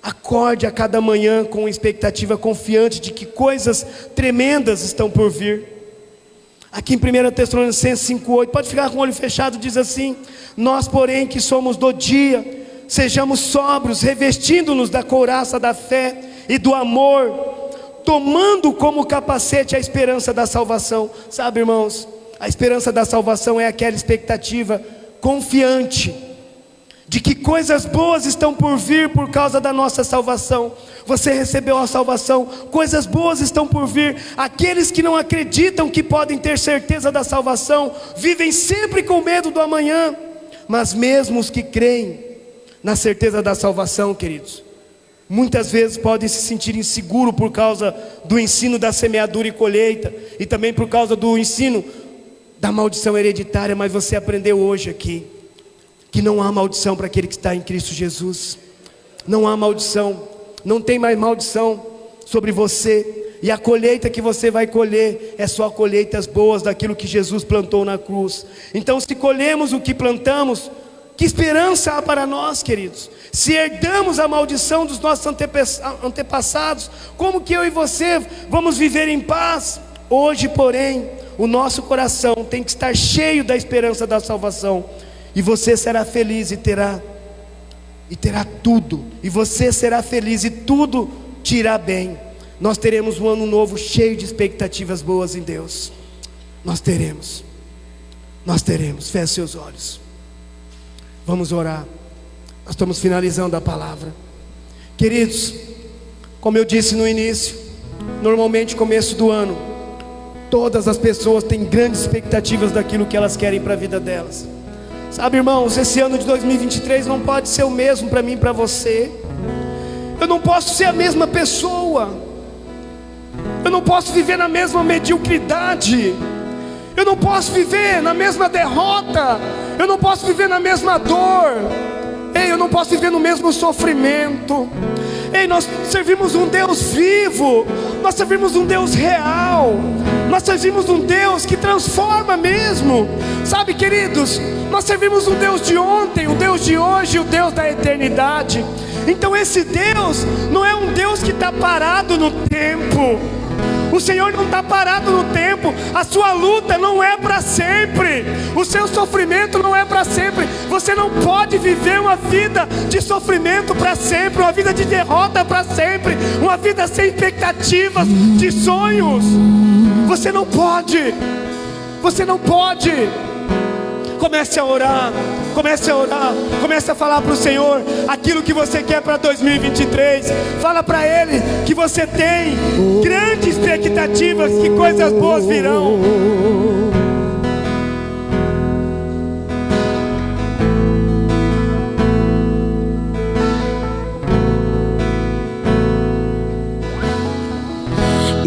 acorde a cada manhã com expectativa confiante de que coisas tremendas estão por vir. Aqui em 1 Tessalonicenses 5,8, pode ficar com o olho fechado, diz assim: nós, porém, que somos do dia, sejamos sóbrios, revestindo-nos da couraça da fé e do amor, tomando como capacete a esperança da salvação. Sabe, irmãos, a esperança da salvação é aquela expectativa confiante de que coisas boas estão por vir por causa da nossa salvação. Você recebeu a salvação, coisas boas estão por vir. Aqueles que não acreditam que podem ter certeza da salvação, vivem sempre com medo do amanhã. Mas mesmo os que creem na certeza da salvação, queridos, muitas vezes podem se sentir inseguros por causa do ensino da semeadura e colheita, e também por causa do ensino da maldição hereditária. Mas você aprendeu hoje aqui que não há maldição para aquele que está em Cristo Jesus. Não há maldição, não tem mais maldição sobre você. E a colheita que você vai colher é só colheitas boas daquilo que Jesus plantou na cruz. Então, se colhemos o que plantamos, que esperança há para nós, queridos? Se herdamos a maldição dos nossos antepassados, como que eu e você vamos viver em paz? Hoje, porém, o nosso coração tem que estar cheio da esperança da salvação. E você será feliz e terá tudo. E você será feliz e tudo te irá bem. Nós teremos um ano novo cheio de expectativas boas em Deus. Nós teremos. Feche seus olhos. Vamos orar. Nós estamos finalizando a palavra. Queridos, como eu disse no início, normalmente começo do ano, todas as pessoas têm grandes expectativas daquilo que elas querem para a vida delas. Sabe, irmãos, esse ano de 2023 não pode ser o mesmo para mim e para você. Eu não posso ser a mesma pessoa. Eu não posso viver na mesma mediocridade. Eu não posso viver na mesma derrota. Eu não posso viver na mesma dor. Ei, eu não posso viver no mesmo sofrimento. Ei, nós servimos um Deus vivo. Nós servimos um Deus real. Nós servimos um Deus que transforma mesmo. Sabe, queridos, nós servimos um Deus de ontem, o Deus de hoje e o Deus da eternidade. Então esse Deus não é um Deus que está parado no tempo. O Senhor não está parado no tempo. A sua luta não é para sempre. O seu sofrimento não é para sempre. Você não pode viver uma vida de sofrimento para sempre, uma vida de derrota para sempre, uma vida sem expectativas, de sonhos. Você não pode. Você não pode. Comece a orar. Comece a orar. Comece a falar para o Senhor aquilo que você quer para 2023. Fala para Ele que você tem grandes expectativas, que coisas boas virão.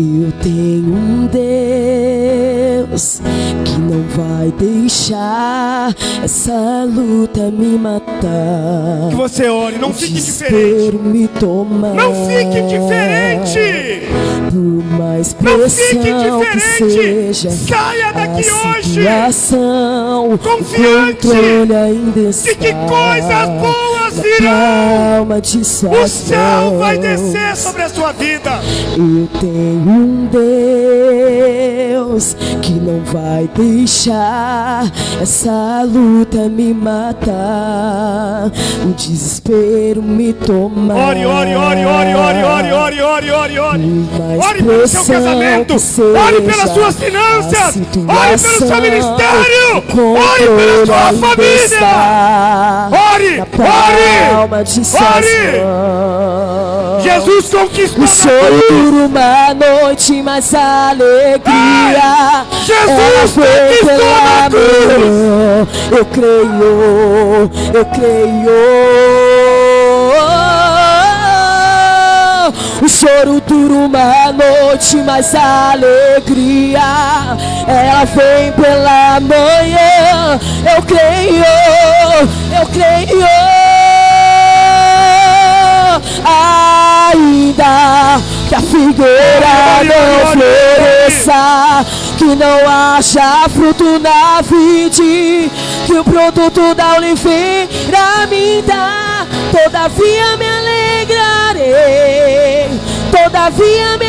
Eu tenho um Deus que não vai deixar essa luta me matar. Que você ore, não fique diferente. Me tomar. Não fique diferente. Por mais pressão que seja, saia daqui hoje confiante de que coisas boas virão. O céu vai descer sobre a sua vida. Eu tenho um Deus que não vai deixar essa luta me matar, o desespero me tomar. Ore, ore, ore, ore, ore, ore, ore, ore, ore, ore. Ore pelo seu casamento, ore pelas suas finanças, ore pelo seu ministério, ore pela sua família. Ore, ore, ore. Jesus conquistou. O choro dura uma noite, mas a alegria Jesus conquistou na cruz. Eu creio, eu creio. O choro dura uma noite, mas a alegria ela vem pela manhã. Eu creio, eu creio. Ainda que a figueira não floresça, que não haja fruto na vide, que o produto da oliveira me dá, todavia me alegrarei, todavia me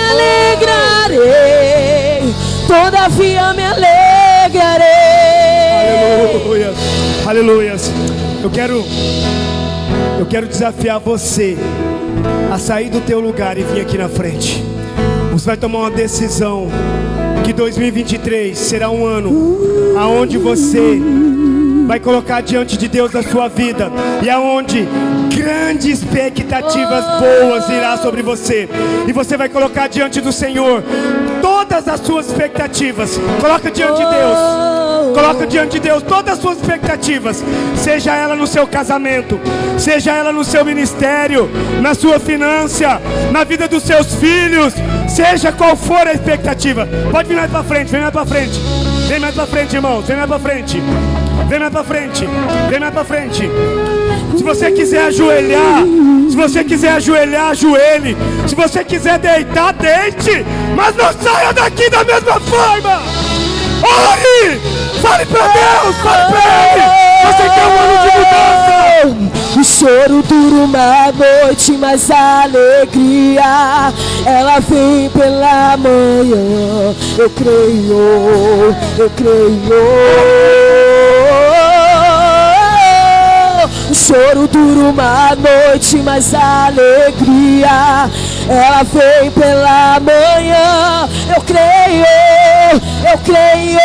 alegrarei, todavia me alegrarei. Aleluia, aleluia. Eu quero desafiar você a sair do teu lugar e vir aqui na frente. Você vai tomar uma decisão que 2023 será um ano aonde você vai colocar diante de Deus a sua vida e aonde grandes expectativas boas irá sobre você. E você vai colocar diante do Senhor todas as suas expectativas. Coloca diante de Deus. Coloca diante de Deus todas as suas expectativas. Seja ela no seu casamento, seja ela no seu ministério, na sua finança, na vida dos seus filhos. Seja qual for a expectativa. Pode vir mais pra frente, vem mais pra frente. Vem mais pra frente, irmãos, vem mais pra frente. Vem mais pra frente, vem mais pra frente. Se você quiser ajoelhar, se você quiser ajoelhar, ajoelhe. Se você quiser deitar, deite. Mas não saia daqui da mesma forma. Ore! Fale pra Deus, fale pra Ele. Você quer um ano de mudança. O choro dura uma noite, mas a alegria ela vem pela manhã. Eu creio, eu creio. O choro dura uma noite, mas a alegria ela vem pela manhã. Eu creio, eu creio.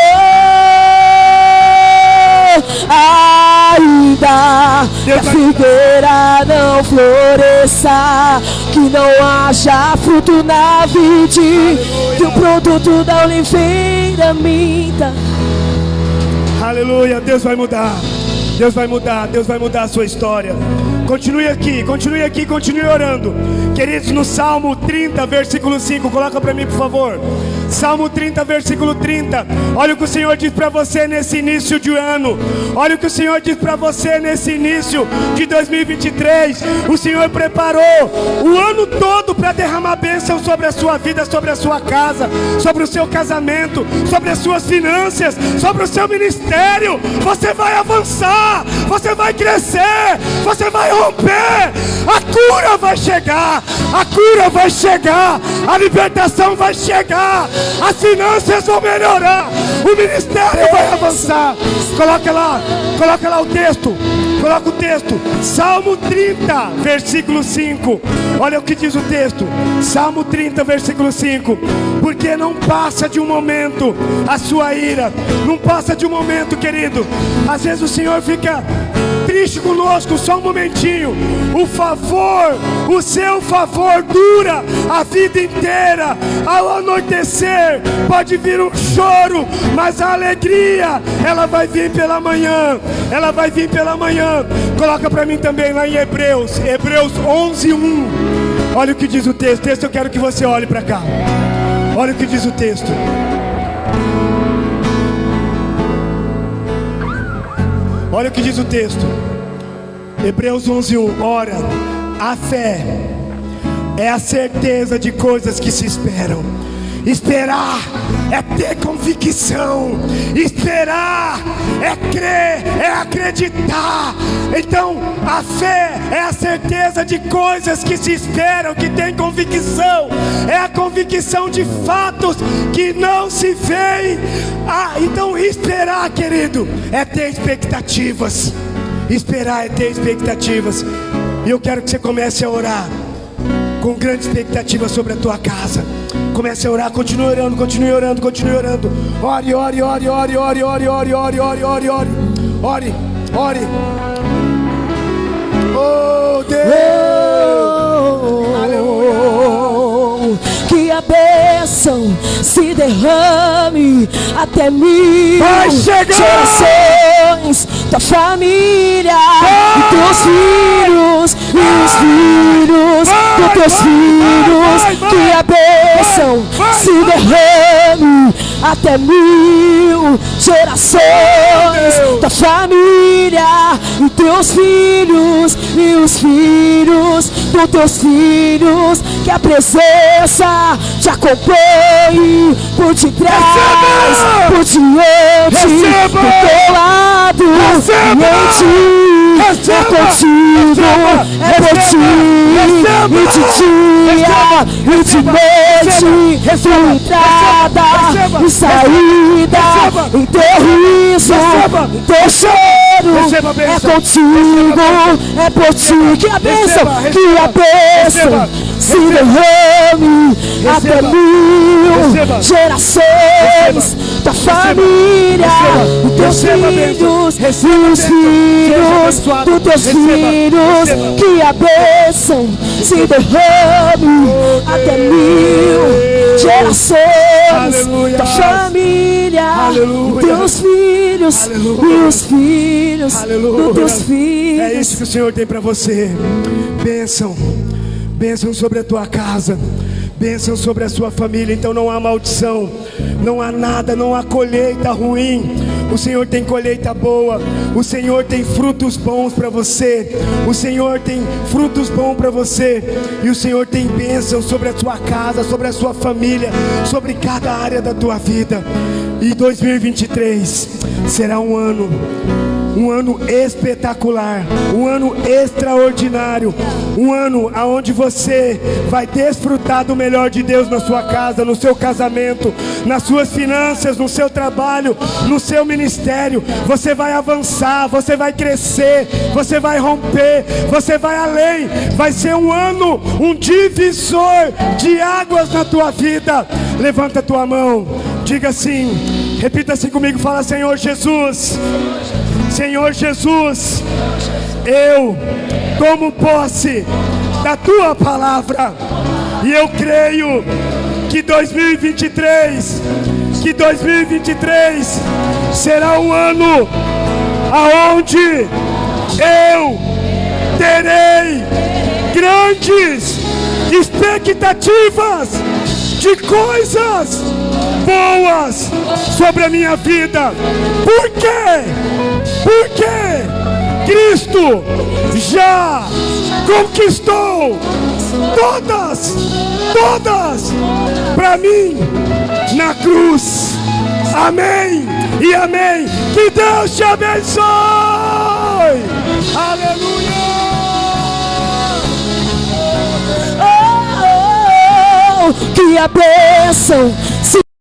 Ainda que a figueira não floresça, que não haja fruto na vide, que o produto da oliveira minta. Aleluia, Deus vai mudar. Deus vai mudar, Deus vai mudar a sua história. Continue aqui, continue orando. Queridos, no Salmo 30, versículo 5, coloca para mim, por favor. Salmo 30, versículo 30. Olha o que o Senhor diz para você nesse início de ano. Olha o que o Senhor diz para você nesse início de 2023. O Senhor preparou o ano todo para derramar bênção sobre a sua vida, sobre a sua casa, sobre o seu casamento, sobre as suas finanças, sobre o seu ministério. Você vai avançar, você vai crescer, você vai romper. A cura vai chegar, a cura vai chegar, a libertação vai chegar, as finanças vão melhorar, o ministério vai avançar. Coloca lá o texto. Coloca o texto. Salmo 30, versículo 5. Olha o que diz o texto, Salmo 30, versículo 5. Porque não passa de um momento a sua ira, não passa de um momento, querido. Às vezes o Senhor fica triste conosco só um momentinho. O seu favor dura a vida inteira. Ao anoitecer pode vir um choro, mas a alegria, ela vai vir pela manhã. Ela vai vir pela manhã. Coloca para mim também lá em Hebreus 11:1. Olha o que diz o texto. O texto eu quero que você olhe para cá. Olha o que diz o texto. Olha o que diz o texto. Hebreus 11:1. Ora, a fé é a certeza de coisas que se esperam. Esperar é ter convicção. Esperar é crer, é acreditar. Então, a fé é a certeza de coisas que se esperam, que tem convicção. É a convicção de fatos que não se veem. Então, esperar, querido, é ter expectativas. Esperar é ter expectativas. E eu quero que você comece a orar com grande expectativa sobre a tua casa. Comece a orar, continue orando, continue orando, continue orando. Ore, ore, ore, ore, ore, ore, ore, ore, ore, ore, ore. Ore, ore. Oh Deus, aleluia. Que a bênção se derrame até 1000 gerações da família e teus filhos e os filhos dos teus filhos. Que a bênção se derrame até 1000 gerações da família e teus filhos e os filhos dos teus filhos. Que a presença te acompanhe por detrás, por diante, do teu lado e em ti. É contigo, é por ti, e de dia e de noite, tua entrada e saída, em teu riso, em teu choro. É contigo, é por ti. Que a bênção se derrame até 1000 gerações da família, os teus filhos e os filhos dos teus filhos. Que a bênção se derrame até 1000 gerações da família, os teus filhos e os filhos dos teus filhos. É isso que o Senhor tem para você. Bênção. Bênção sobre a tua casa, bênção sobre a sua família. Então não há maldição, não há nada, não há colheita ruim. O Senhor tem colheita boa, o Senhor tem frutos bons para você. O Senhor tem frutos bons para você. E o Senhor tem bênção sobre a sua casa, sobre a sua família, sobre cada área da tua vida. E 2023 será um ano espetacular, um ano extraordinário, um ano onde você vai desfrutar do melhor de Deus na sua casa, no seu casamento, nas suas finanças, no seu trabalho, no seu ministério. Você vai avançar, você vai crescer, você vai romper, você vai além. Vai ser um ano, um divisor de águas na tua vida. Levanta a tua mão, diga assim, repita assim comigo, fala: Senhor Jesus, Senhor Jesus, eu tomo posse da tua palavra e eu creio que 2023 será um ano aonde eu terei grandes expectativas de coisas boas sobre a minha vida. Por quê? Porque Cristo já conquistou todas para mim na cruz. Amém e amém. Que Deus te abençoe. Aleluia. Que a bênção